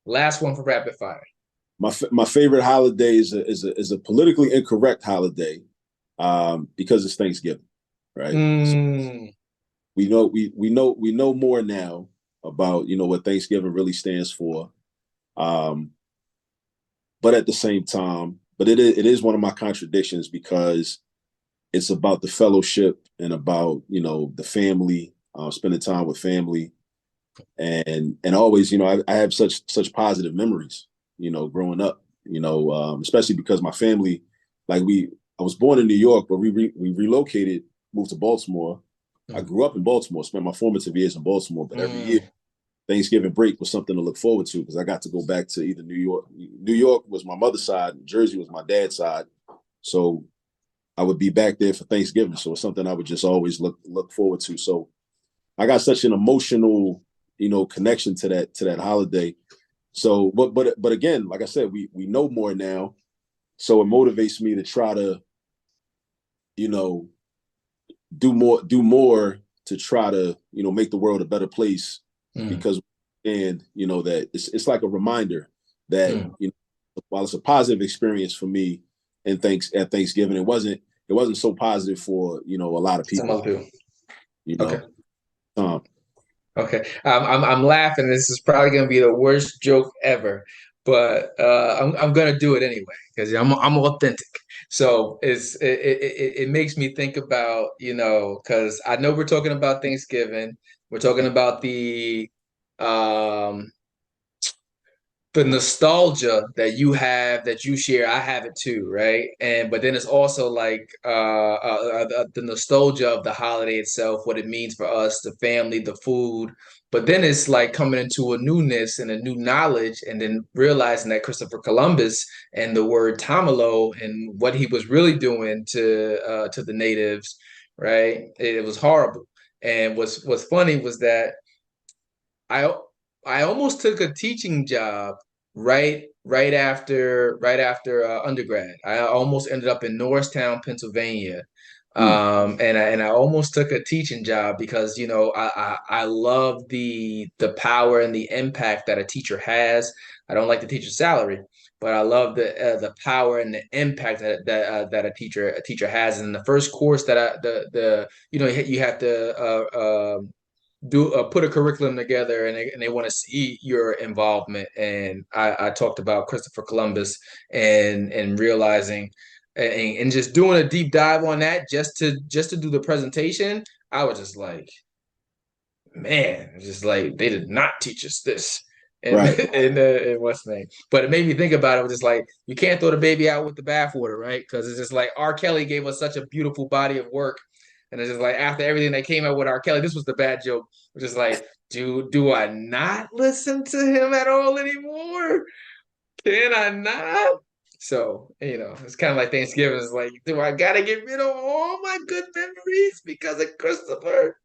Speaker 2: Last one for rapid fire.
Speaker 3: My favorite holiday is a politically incorrect holiday, because it's Thanksgiving, right? So we know more now about, what Thanksgiving really stands for, but at the same time, it is one of my contradictions, because it's about the fellowship and about, the family, spending time with family, and always, I have such positive memories, growing up, especially because my family, like I was born in New York, but we relocated, moved to Baltimore. I grew up in Baltimore, spent my formative years in Baltimore, but every year Thanksgiving break was something to look forward to, because I got to go back to either New York. New York was my mother's side, Jersey was my dad's side. So I would be back there for Thanksgiving. So it's something I would just always look forward to. So I got such an emotional, connection to that holiday. So, but again, like I said, we know more now. So it motivates me to try to, do more to try to, make the world a better place, because, and that it's like a reminder that, while it's a positive experience for me, and at Thanksgiving, it wasn't so positive for, a lot of people.
Speaker 2: Some other people. Okay.
Speaker 3: Um,
Speaker 2: Okay. I'm laughing. This is probably gonna be the worst joke ever, but I'm gonna do it anyway because I'm authentic. So it makes me think about, because I know we're talking about Thanksgiving. We're talking about um the nostalgia that you have, that you share. I have it too, right? And but then it's also like the nostalgia of the holiday itself, what it means for us, the family, the food. But then it's like coming into a newness and a new knowledge, and then realizing that Christopher Columbus and the word tamalo and what he was really doing to the natives, right? It was horrible. And what's funny was that I I almost took a teaching job right after undergrad. I almost ended up in Norristown, Pennsylvania, And I almost took a teaching job because, you know, I love the power and the impact that a teacher has. I don't like the teacher's salary, but I love the power and the impact that a teacher has. And the first course that the you know, you have to do put a curriculum together, and they want to see your involvement. And I talked about Christopher Columbus and realizing and just doing a deep dive on that just to do the presentation. I was just like, man, it's just like they did not teach us this. And
Speaker 3: Right.
Speaker 2: and what's the name? But it made me think about it. It was just like you can't throw the baby out with the bathwater, right? Because it's just like R. Kelly gave us such a beautiful body of work, and it's just like after everything that came out with R. Kelly, this was the bad joke. Which is like, do I not listen to him at all anymore? Can I not? So, you know, it's kind of like Thanksgiving. It's like, do I gotta get rid of all my good memories because of Christopher?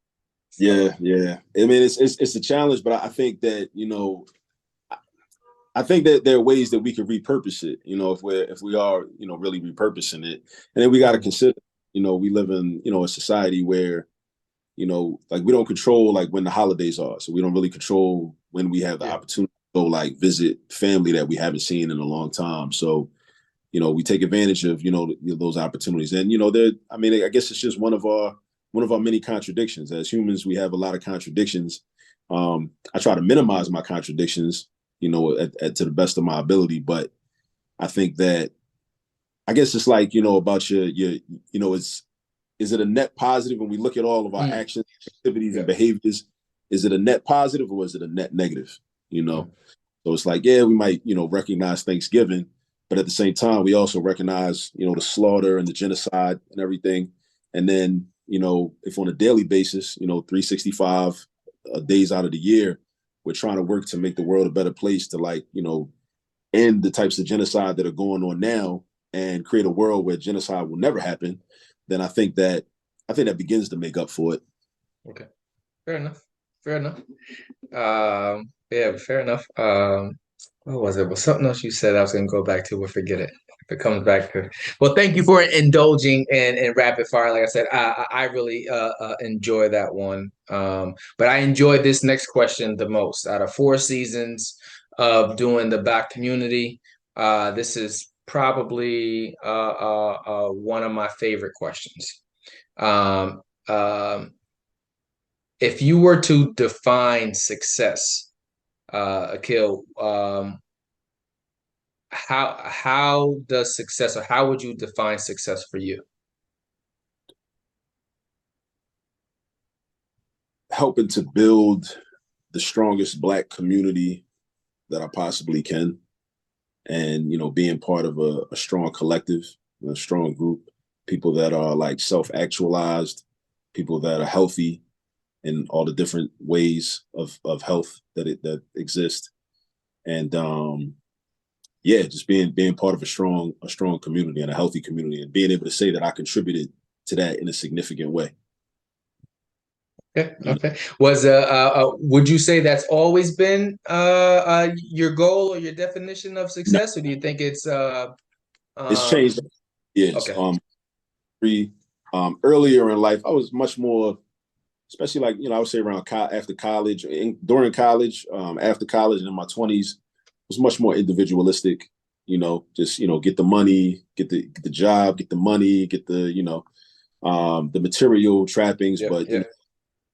Speaker 2: So,
Speaker 3: Yeah. I mean, it's a challenge, but I think that, you know, I think that there are ways that we can repurpose it, you know, if we are, you know, really repurposing it. And then we got to consider, you know, we live in, you know, a society where, you know, like we don't control like when the holidays are. So we don't really control when we have the opportunity to go like visit family that we haven't seen in a long time. So, you know, we take advantage of, you know, those opportunities. And, you know, I mean, I guess it's just one of our many contradictions. As humans, we have a lot of contradictions. I try to minimize my contradictions, you know, to the best of my ability. But I think that, I guess it's like, you know, about you know, is it a net positive when we look at all of our actions, activities, and behaviors? Is it a net positive or is it a net negative? You know, so it's like, yeah, we might, you know, recognize Thanksgiving, but at the same time, we also recognize, you know, the slaughter and the genocide and everything. And then, you know, if on a daily basis, you know, 365 days out of the year, we're trying to work to make the world a better place to, like, you know, end the types of genocide that are going on now and create a world where genocide will never happen, then I think that begins to make up for it.
Speaker 2: okay. Fair enough. Fair enough. Yeah, fair enough. What was it? Was something else you said I was going to go back to, but forget it. If it comes back to, well, thank you for indulging in rapid fire. Like I said, I really enjoy that one. But I enjoyed this next question the most. Out of 4 seasons of doing the Black community, this is probably one of my favorite questions. Um, um, if you were to define success, Akil, how does success, or how would you define success for you?
Speaker 3: Helping to build the strongest Black community that I possibly can, and, you know, being part of a strong collective, a strong group, people that are like self-actualized, people that are healthy in all the different ways of health that exist, and yeah, just being part of a strong community and a healthy community, and being able to say that I contributed to that in a significant way.
Speaker 2: Okay. Okay. Would you say that's always been your goal or your definition of
Speaker 3: No,
Speaker 2: success, or do you think
Speaker 3: it's changed. Yes.
Speaker 2: Okay.
Speaker 3: Earlier in life, I was much more, especially like, you know, I would say around after college, during college, after college, and in my 20s, was much more individualistic. You know, just, you know, get the money, get the job, get the money, get the, you know, the material trappings. But you know,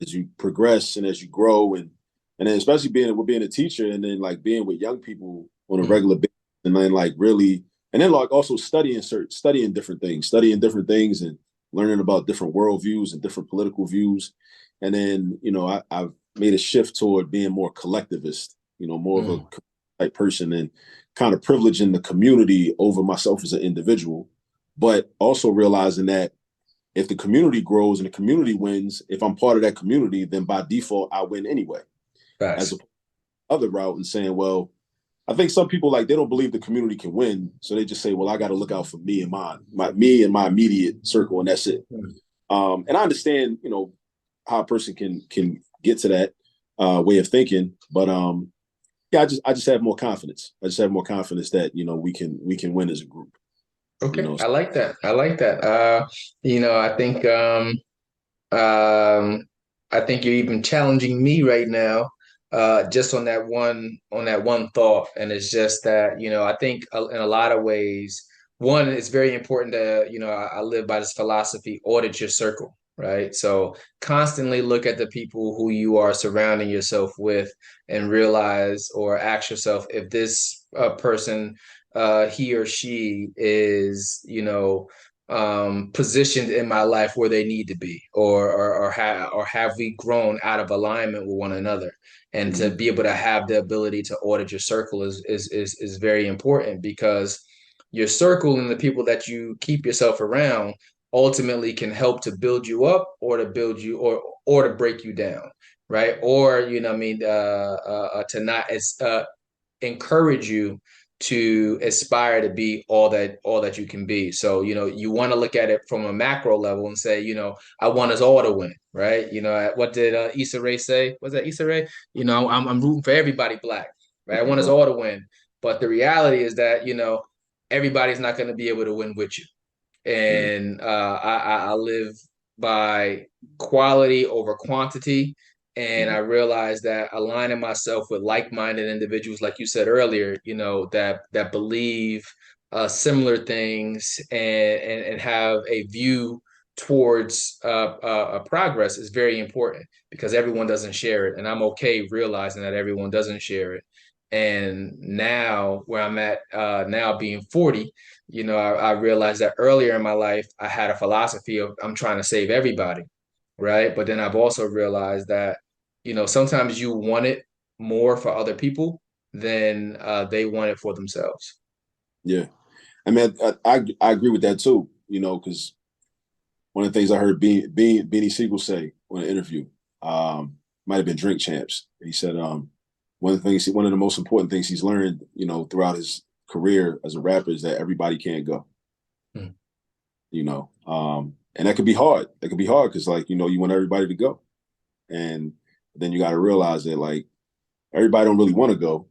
Speaker 3: as you progress and as you grow, and then especially being a teacher, and then like being with young people on a regular basis, and then like really, and then like also studying different things, and learning about different worldviews and different political views. And then, you know, I've made a shift toward being more collectivist, you know, more of a type person, and kind of privileging the community over myself as an individual, but also realizing that if the community grows and the community wins, if I'm part of that community, then by default, I win anyway. As a other route, and saying, well, I think some people, like, they don't believe the community can win. So they just say, well, I got to look out for me and me and my immediate circle. And that's it. And I understand, you know, how a person can get to that way of thinking. But yeah, I just have more confidence. I just have more confidence that, you know, we can win as a group. You
Speaker 2: Okay.
Speaker 3: know,
Speaker 2: I like that. I like that. I think Um, I think you're even challenging me right now, just on that one thought, and it's just that I think in a lot of ways, one, it's very important to I live by this philosophy: audit your circle, right? So constantly look at the people who you are surrounding yourself with, and realize or ask yourself if this person, he or she is positioned in my life where they need to be, or have we grown out of alignment with one another? And to
Speaker 3: mhm,
Speaker 2: be able to have the ability to audit your circle is very important, because your circle and the people that you keep yourself around ultimately can help to build you up, or to build you, or to break you down, right? Or what I mean, to not encourage you to aspire to be all that you can be. So, you want to look at it from a macro level and say, I want us all to win, right? What did Issa Rae say? Was that Issa Rae? I'm rooting for everybody black, right? I want us
Speaker 3: right.
Speaker 2: all to win. But the reality is that, everybody's not going to be able to win with you.
Speaker 3: Yeah.
Speaker 2: And I live by quality over quantity. And
Speaker 3: Mhm.
Speaker 2: I realized that aligning myself with like-minded individuals, like you said earlier, that believe similar things, and have a view towards progress is very important, because everyone doesn't share it. And I'm okay realizing that everyone doesn't share it. And now, where I'm at now, being 40, I realized that earlier in my life, I had a philosophy of I'm trying to save everybody, right? But then I've also realized that, sometimes you want it more for other people than they want it for themselves.
Speaker 3: Yeah. I mean, I agree with that too. Because one of the things I heard Beanie Siegel say on an interview, might have been Drink Champs. He said, one of the most important things he's learned, throughout his career as a rapper is that everybody can't go.
Speaker 2: Hmm.
Speaker 3: And that could be hard. That could be hard because, like, you want everybody to go, and then you got to realize that, like, everybody don't really want to go.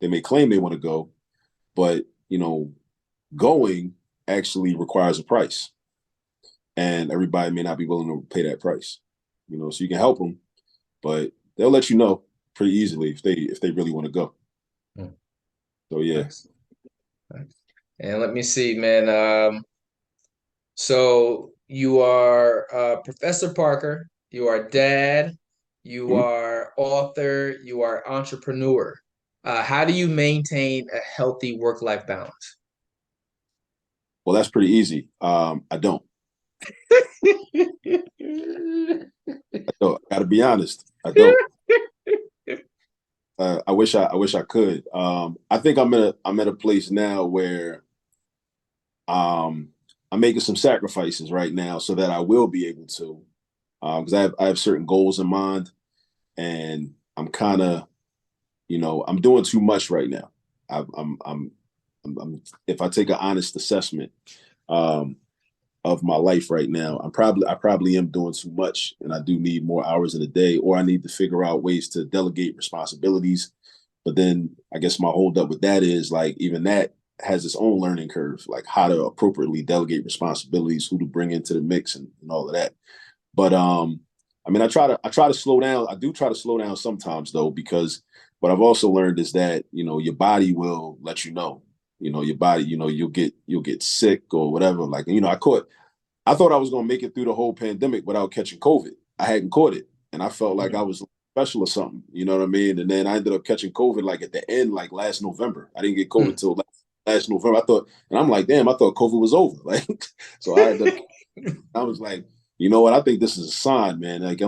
Speaker 3: They may claim they want to go, but going actually requires a price, and everybody may not be willing to pay that price. So you can help them, but they'll let you know pretty easily if they really want to go.
Speaker 2: Hmm.
Speaker 3: So yeah.
Speaker 2: Nice. Nice. And let me see, man. So you are Professor Parker, you are dad, you
Speaker 3: Mhm.
Speaker 2: are author, you are entrepreneur. How do you maintain a healthy work-life balance?
Speaker 3: Well, that's pretty easy. I don't. I don't. I got to be honest. I don't. I wish I could. I think I'm at a place now where um, I'm making some sacrifices right now so that I will be able to, because I have certain goals in mind, and I'm kind of, I'm doing too much right now. I, if I take an honest assessment um, of my life right now, I probably am doing too much, and I do need more hours in a day, or I need to figure out ways to delegate responsibilities. But then I guess my holdup with that is, like, even that has its own learning curve, like how to appropriately delegate responsibilities, who to bring into the mix, and all of that. But I mean, I try to slow down. I do try to slow down sometimes, though, because what I've also learned is that your body will let you know. Your body, you'll get sick or whatever. Like, I thought I was gonna make it through the whole pandemic without catching COVID. I hadn't caught it, and I felt like I was special or something. You know what I mean? And then I ended up catching COVID like at the end, like last November. I didn't get COVID
Speaker 2: Hmm.
Speaker 3: till last November. I thought, and I'm like, damn, I thought COVID was over. Like, so I was like, you know what? I think this is a sign, man. Like,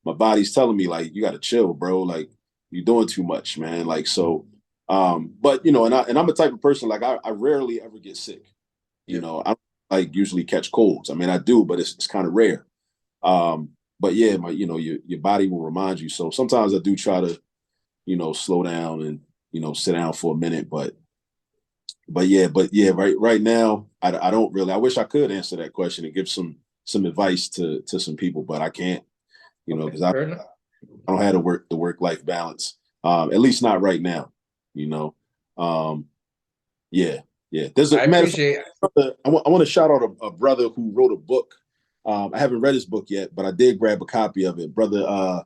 Speaker 3: my body's telling me, like, you got to chill, bro. Like, you're doing too much, man. Like, so, but and I'm the type of person, like, I rarely ever get sick.
Speaker 2: Yeah.
Speaker 3: I don't, like, usually catch colds. I mean, I do, but it's kind of rare. Um, but yeah, your body will remind you. So sometimes I do try to, slow down and sit down for a minute. But yeah, right now I don't really. I wish I could answer that question and give some advice to some people, but I can't.
Speaker 2: Okay.
Speaker 3: Because I
Speaker 2: Fair enough.
Speaker 3: don't have the work life balance. At least not right now. You know. Um, yeah. Yeah. There's
Speaker 2: I
Speaker 3: a matter of
Speaker 2: appreciate.
Speaker 3: fact, I want to shout out a brother who wrote a book. I haven't read his book yet, but I did grab a copy of it. Brother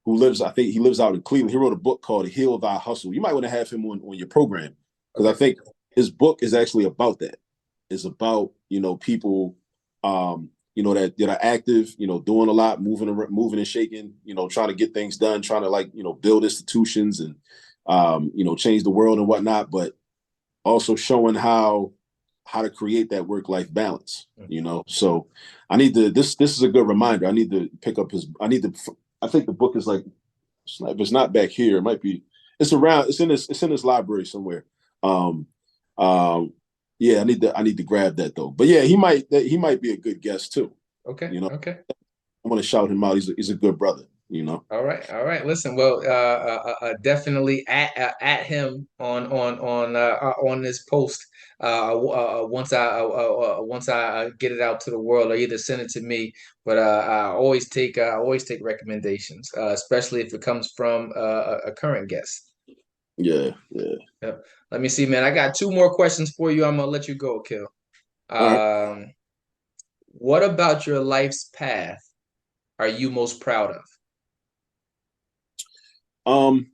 Speaker 3: who lives, I think he lives out in Cleveland. He wrote a book called Heal Thy Hustle. You might want to have him on your program because I
Speaker 2: Okay.
Speaker 3: think his book is actually about that. It's about, people, that are active, doing a lot, moving and shaking, trying to get things done, trying to build institutions and, change the world and whatnot, but also showing how to create that work-life balance, So I need to, this is a good reminder. I need to pick up I think the book is like, if it's not back here, it might be, it's in this library somewhere. Um, yeah, I need to grab that though. But yeah, he might be a good guest too.
Speaker 2: Okay. Okay.
Speaker 3: I want to shout him out. He's a good brother.
Speaker 2: All right, all right. Listen, well, definitely at him on this post. Once I get it out to the world, or either send it to me. But I always take recommendations, especially if it comes from a current guest.
Speaker 3: Yeah, yeah.
Speaker 2: Yep. Let me see, man. I got two more questions for you. I'm gonna let you go, Kill.
Speaker 3: All right.
Speaker 2: What about your life's path are you most proud of?
Speaker 3: Um,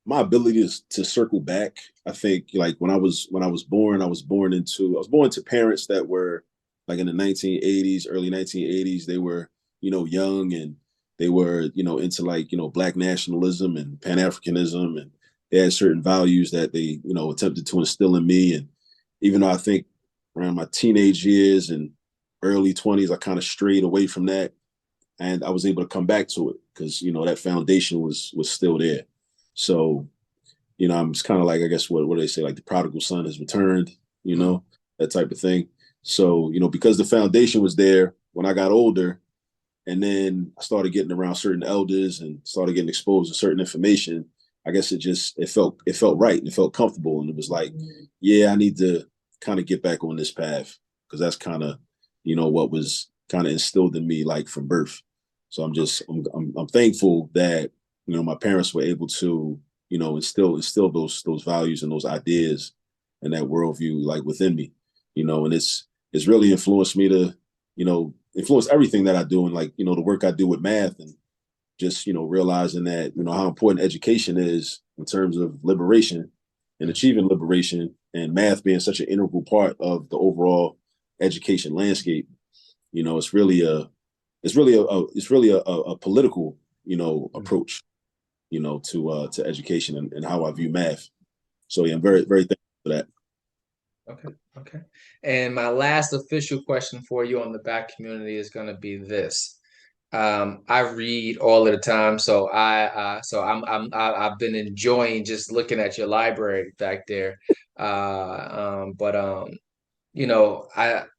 Speaker 3: my ability to circle back. I think like when I was born, I was born to parents that were like in the 1980s, early 1980s. They were, young, and they were, into Black nationalism and Pan-Africanism, and they had certain values that they, attempted to instill in me. And even though I think around my teenage years and early 20s, I kind of strayed away from that, and I was able to come back to it because that foundation was still there. So, I'm just kind of like, I guess what do they say, like the prodigal son has returned, that type of thing. So, because the foundation was there when I got older, and then I started getting around certain elders and started getting exposed to certain information, I guess it felt right and it felt comfortable. And it was like, yeah, I need to kind of get back on this path because that's kind of, what was kind of instilled in me like from birth. So I'm thankful that, my parents were able to, instill those values and those ideas and that worldview like within me, and it's really influenced me to, influence everything that I do, and like, the work I do with math, and just, realizing that, how important education is in terms of liberation and achieving liberation, and math being such an integral part of the overall education landscape. It's really a political, approach, to education and how I view math. So yeah, I'm very, very thankful for that.
Speaker 2: Okay, okay. And my last official question for you on the back community is going to be this. I read all of the time, so I've been enjoying just looking at your library back there. But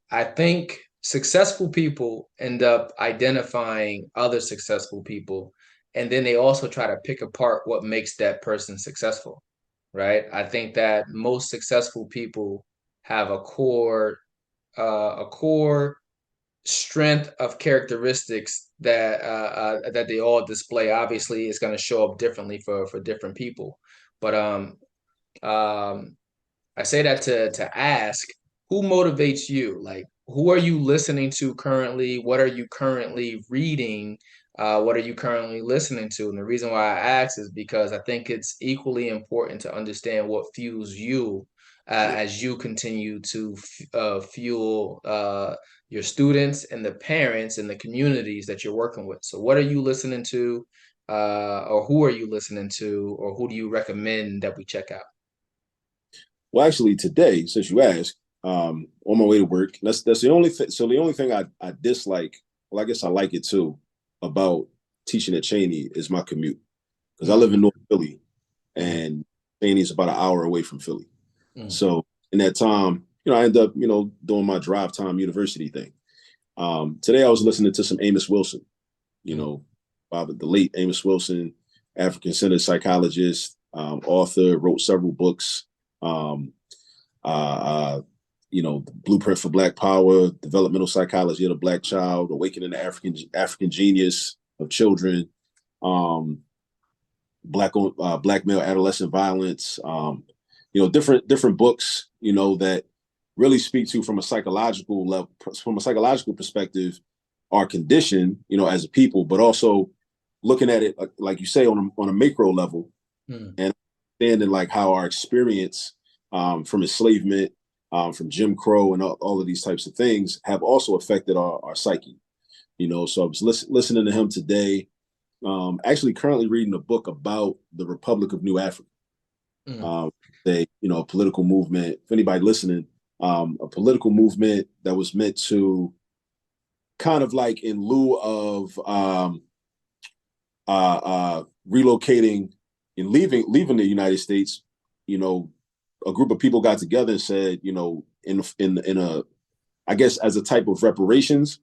Speaker 2: I think successful people end up identifying other successful people, and then they also try to pick apart what makes that person successful, right? I think that most successful people have a core strength of characteristics that they all display. Obviously, it's going to show up differently for different people, but um, I say that to ask who motivates you? Like, who are you listening to currently? What are you currently reading? What are you currently listening to? And the reason why I ask is because I think it's equally important to understand what fuels you as you continue to fuel your students and the parents and the communities that you're working with. So, what are you listening to? Or who are you listening to? Or who do you recommend that we check out?
Speaker 3: Well, actually, today, since you asked, on my way to work, that's the only thing. So the only thing I dislike, well, I guess I like it too, about teaching at Cheney is my commute, because I live in North Philly, and Cheney is about an hour away from Philly. So in that time, I end up, doing my drive time university thing. Today I was listening to some Amos Wilson, by the late Amos Wilson, African-centered psychologist, author, wrote several books. Um, Blueprint for Black Power, Developmental Psychology of the Black Child, Awakening the African Genius of Children, Black Male Adolescent Violence, different books, that really speak to from a psychological level, from a psychological perspective, our condition, as a people, but also looking at it, like you say, on a macro level, and understanding like how our experience from enslavement, from Jim Crow, and all of these types of things have also affected our psyche. So I was listening to him today. Actually, currently reading a book about the Republic of New Africa. A political movement. If anybody listening, a political movement that was meant to kind of like in lieu of relocating and leaving the United States, a group of people got together and said, in a, I guess, as a type of reparations,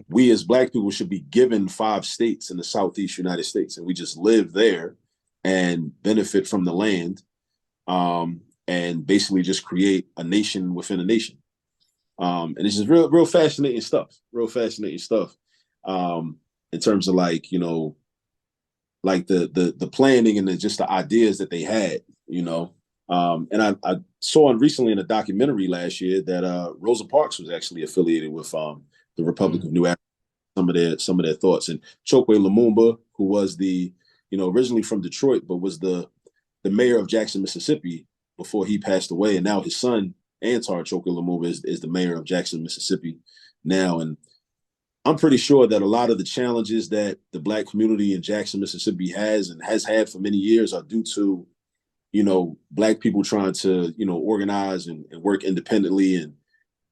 Speaker 3: we as Black people should be given 5 states in the Southeast United States, and we just live there and benefit from the land, and basically just create a nation within a nation. And it's just real fascinating stuff. In terms of like, like the planning and just the ideas that they had, and I saw recently in a documentary last year that Rosa Parks was actually affiliated with the Republic of New Africa. Some of their thoughts, and Chokwe Lumumba, who was originally from Detroit, but was the mayor of Jackson, Mississippi before he passed away, and now his son Antar Chokwe Lumumba is the mayor of Jackson, Mississippi now. And I'm pretty sure that a lot of the challenges that the Black community in Jackson, Mississippi has had for many years are due to, Black people trying to, organize and work independently and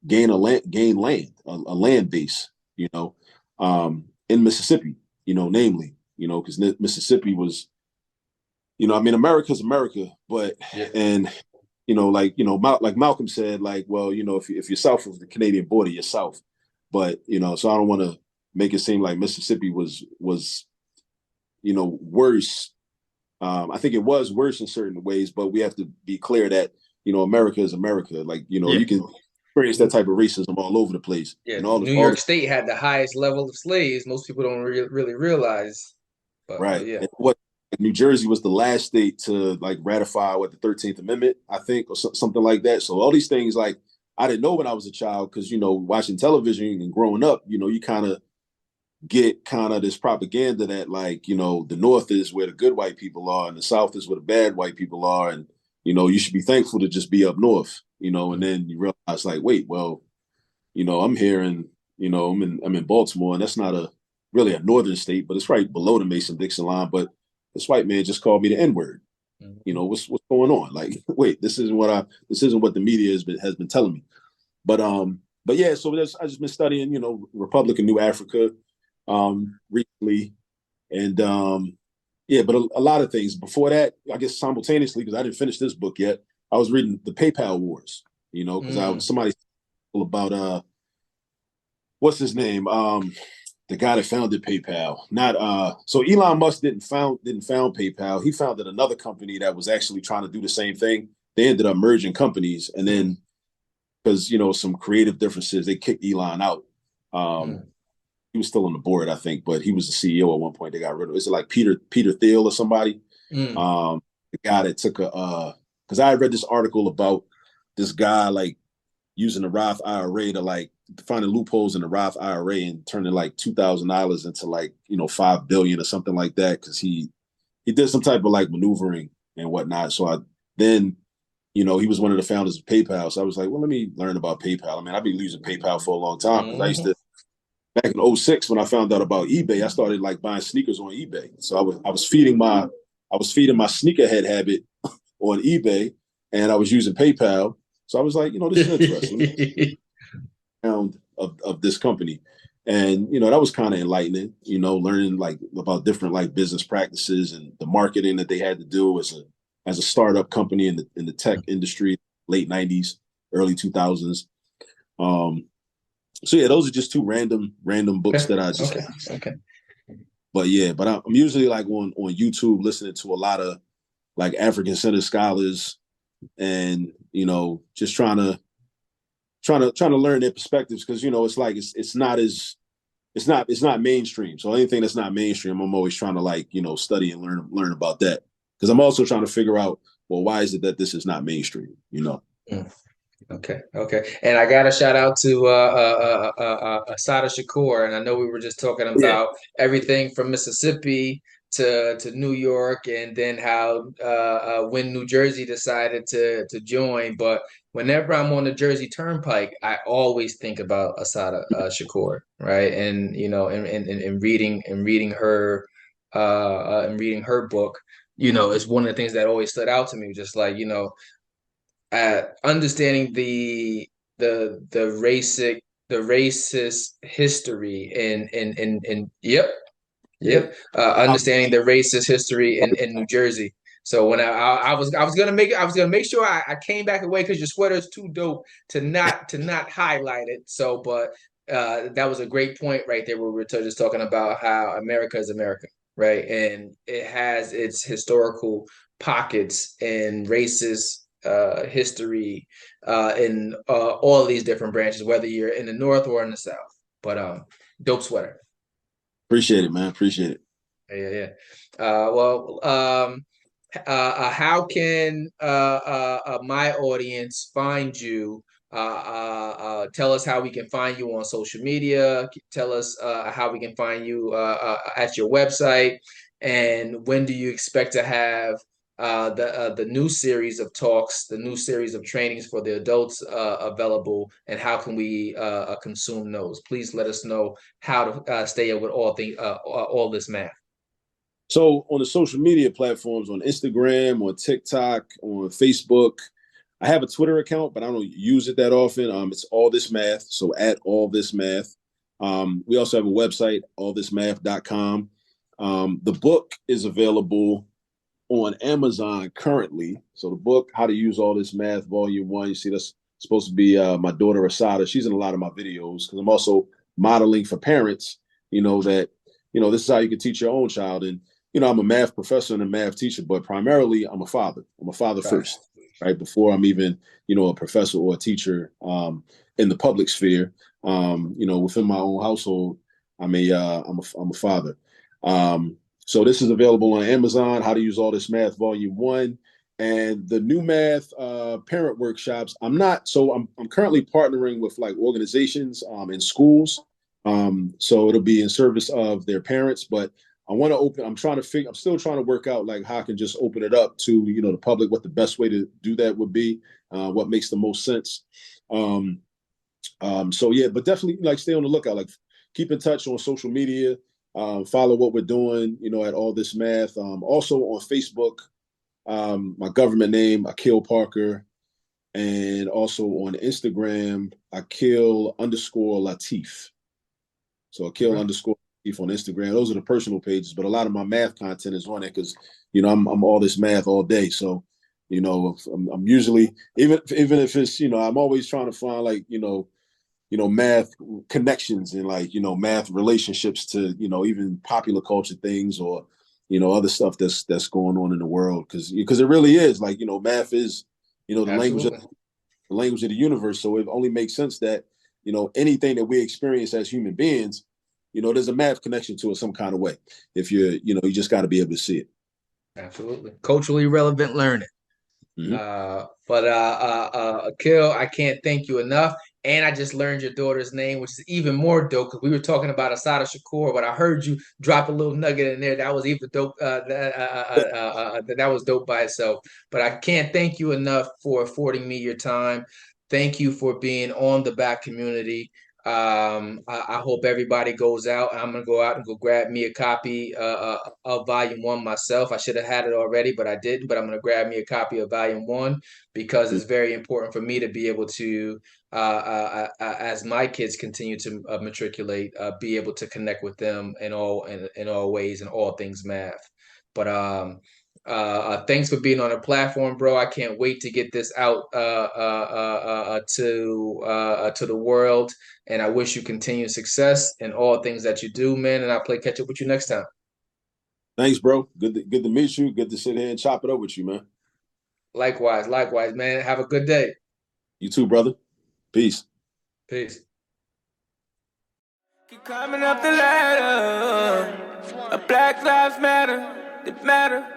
Speaker 3: gain land, a land base, in Mississippi, namely, because Mississippi was, America's America, but, and, like Malcolm said, like, well, if you're south of the Canadian border, you're south. But, so I don't want to make it seem like Mississippi was worse. I think it was worse in certain ways, but we have to be clear that, America is America. Like, you can experience that type of racism all over the place.
Speaker 2: Yeah,
Speaker 3: and
Speaker 2: New York State had the highest level of slaves. Most people don't really realize. But yeah.
Speaker 3: And New Jersey was the last state to like ratify the 13th Amendment, I think, or something like that. So all these things, like, I didn't know when I was a child because, watching television and growing up, you kind of get this propaganda that like, the North is where the good white people are and the South is where the bad white people are. And, you should be thankful to just be up North, and then you realize like, wait, well, I'm here and, I'm in Baltimore, and that's not really a northern state, but it's right below the Mason-Dixon line. But this white man just called me the N-word. What's going on? Like, wait, this isn't what the media has been telling me. But yeah, so I just been studying, Republic of New Africa recently, and but a lot of things before that. I guess simultaneously, because I didn't finish this book yet, I was reading the PayPal Wars. Because I was somebody about what's his name, the guy that founded PayPal. So Elon Musk didn't found PayPal. He founded another company that was actually trying to do the same thing. They ended up merging companies, and then because some creative differences, they kicked Elon out. He was still on the board, I think, but he was the CEO at one point. They got rid of. Is it like Peter Thiel or somebody? The guy that took because I read this article about this guy like using the Roth IRA to like finding loopholes in the Roth IRA and turning like $2,000 into like $5 billion or something like that, because he did some type of like maneuvering and whatnot. So then he was one of the founders of PayPal. So I was like, well, let me learn about PayPal. I mean, I've been using PayPal for a long time because I used to, back in 2006 when I found out about eBay, I started like buying sneakers on eBay. So I was feeding my sneakerhead habit on eBay, and I was using PayPal. So I was like, this is interesting. Of this company. And, that was kind of enlightening, learning like about different like business practices and the marketing that they had to do as a startup company in the tech industry, late 90s, early 2000s. So yeah, those are just two random books that I just
Speaker 2: okay.
Speaker 3: But I'm usually like on YouTube listening to a lot of like African centered scholars, and just trying to learn their perspectives, because it's like it's not mainstream. So anything that's not mainstream, I'm always trying to like study and learn about that, because I'm also trying to figure out well, why is it that this is not mainstream? You know.
Speaker 2: Mm. Okay. And I got a shout out to Asada Shakur, and I know we were just talking
Speaker 3: Yeah.
Speaker 2: about everything from Mississippi to New York, and then how when New Jersey decided to join. But whenever I'm on the Jersey Turnpike, I always think about Asada Shakur, right? And and reading her book, it's one of the things that always stood out to me, just like understanding the racist history and understanding the racist history in New Jersey. So when I was gonna make sure I came back away because your sweater is too dope to not highlight it. So, but that was a great point right there where we were just talking about how America is America, right? And it has its historical pockets and racist history in all of these different branches, whether you're in the North or in the South. But dope sweater.
Speaker 3: Appreciate it, man. Appreciate it.
Speaker 2: Yeah. How can my audience find you? Tell us how we can find you on social media. Tell us how we can find you at your website, and when do you expect to have the new series of talks, the new series of trainings for the adults available, and how can we consume those? Please let us know how to stay up with all this math.
Speaker 3: So on the social media platforms, on Instagram, on TikTok, on Facebook, I have a Twitter account, but I don't use it that often. It's All This Math, so at All This Math. We also have a website, allthismath.com. The book is available on Amazon currently. So the book, How to Use All This Math, Volume 1, you see that's supposed to be my daughter, Asada. She's in a lot of my videos because I'm also modeling for parents, that, this is how you can teach your own child. And, I'm a math professor and a math teacher, but primarily I'm a father. I'm a father first, right? Before I'm even, a professor or a teacher in the public sphere. Within my own household, I'm a father. So this is available on Amazon, How to Use All This Math, Volume 1. And the new math parent workshops, I'm currently partnering with like organizations and schools. So it'll be in service of their parents, but I want to I'm still trying to work out like how I can just open it up to, the public, what the best way to do that would be, what makes the most sense. So yeah, but definitely like stay on the lookout, like keep in touch on social media, follow what we're doing, at All This Math. Also on Facebook, my government name, Akil Parker, and also on Instagram, Akil_Latif. So Akil _ on Instagram. Those are the personal pages, but a lot of my math content is on it because, I'm all this math all day. So, I'm usually, even if it's, I'm always trying to find like, math connections and like, math relationships to, even popular culture things or, other stuff that's going on in the world. Cause it really is like, math is, the language of the universe. So it only makes sense that, anything that we experience as human beings, there's a math connection to it some kind of way. If you just got to be able to see it.
Speaker 2: Absolutely. Culturally relevant learning.
Speaker 3: Mm-hmm.
Speaker 2: Akil, I can't thank you enough. And I just learned your daughter's name, which is even more dope because we were talking about Asada Shakur, but I heard you drop a little nugget in there. That was even dope. That was dope by itself. But I can't thank you enough for affording me your time. Thank you for being on the back community. I hope everybody goes out. I'm gonna go out and go grab me a copy of Volume 1 myself. I should have had it already, but I didn't. But I'm gonna grab me a copy of Volume 1 because it's very important for me to be able to, as my kids continue to matriculate, be able to connect with them in all ways and all things math. But thanks for being on the platform, bro. I can't wait to get this out to the world. And I wish you continued success in all things that you do, man. And I'll play catch up with you next time.
Speaker 3: Thanks, bro. Good to meet you. Good to sit here and chop it up with you, man.
Speaker 2: Likewise, man. Have a good day.
Speaker 3: You too, brother. Peace.
Speaker 2: Peace.
Speaker 1: Keep climbing up the ladder. A Black Lives Matter. They matter.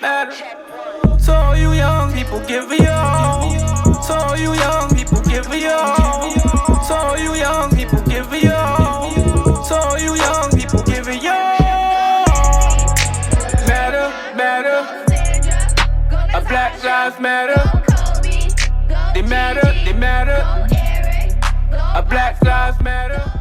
Speaker 1: matter. So all you young people, give it y'all. So all you young people, give it y'all. So all you young people, give it y'all. So all you young people, give it y'all. Matter, matter. A Black Lives Matter. They matter, they matter. A Black Lives Matter.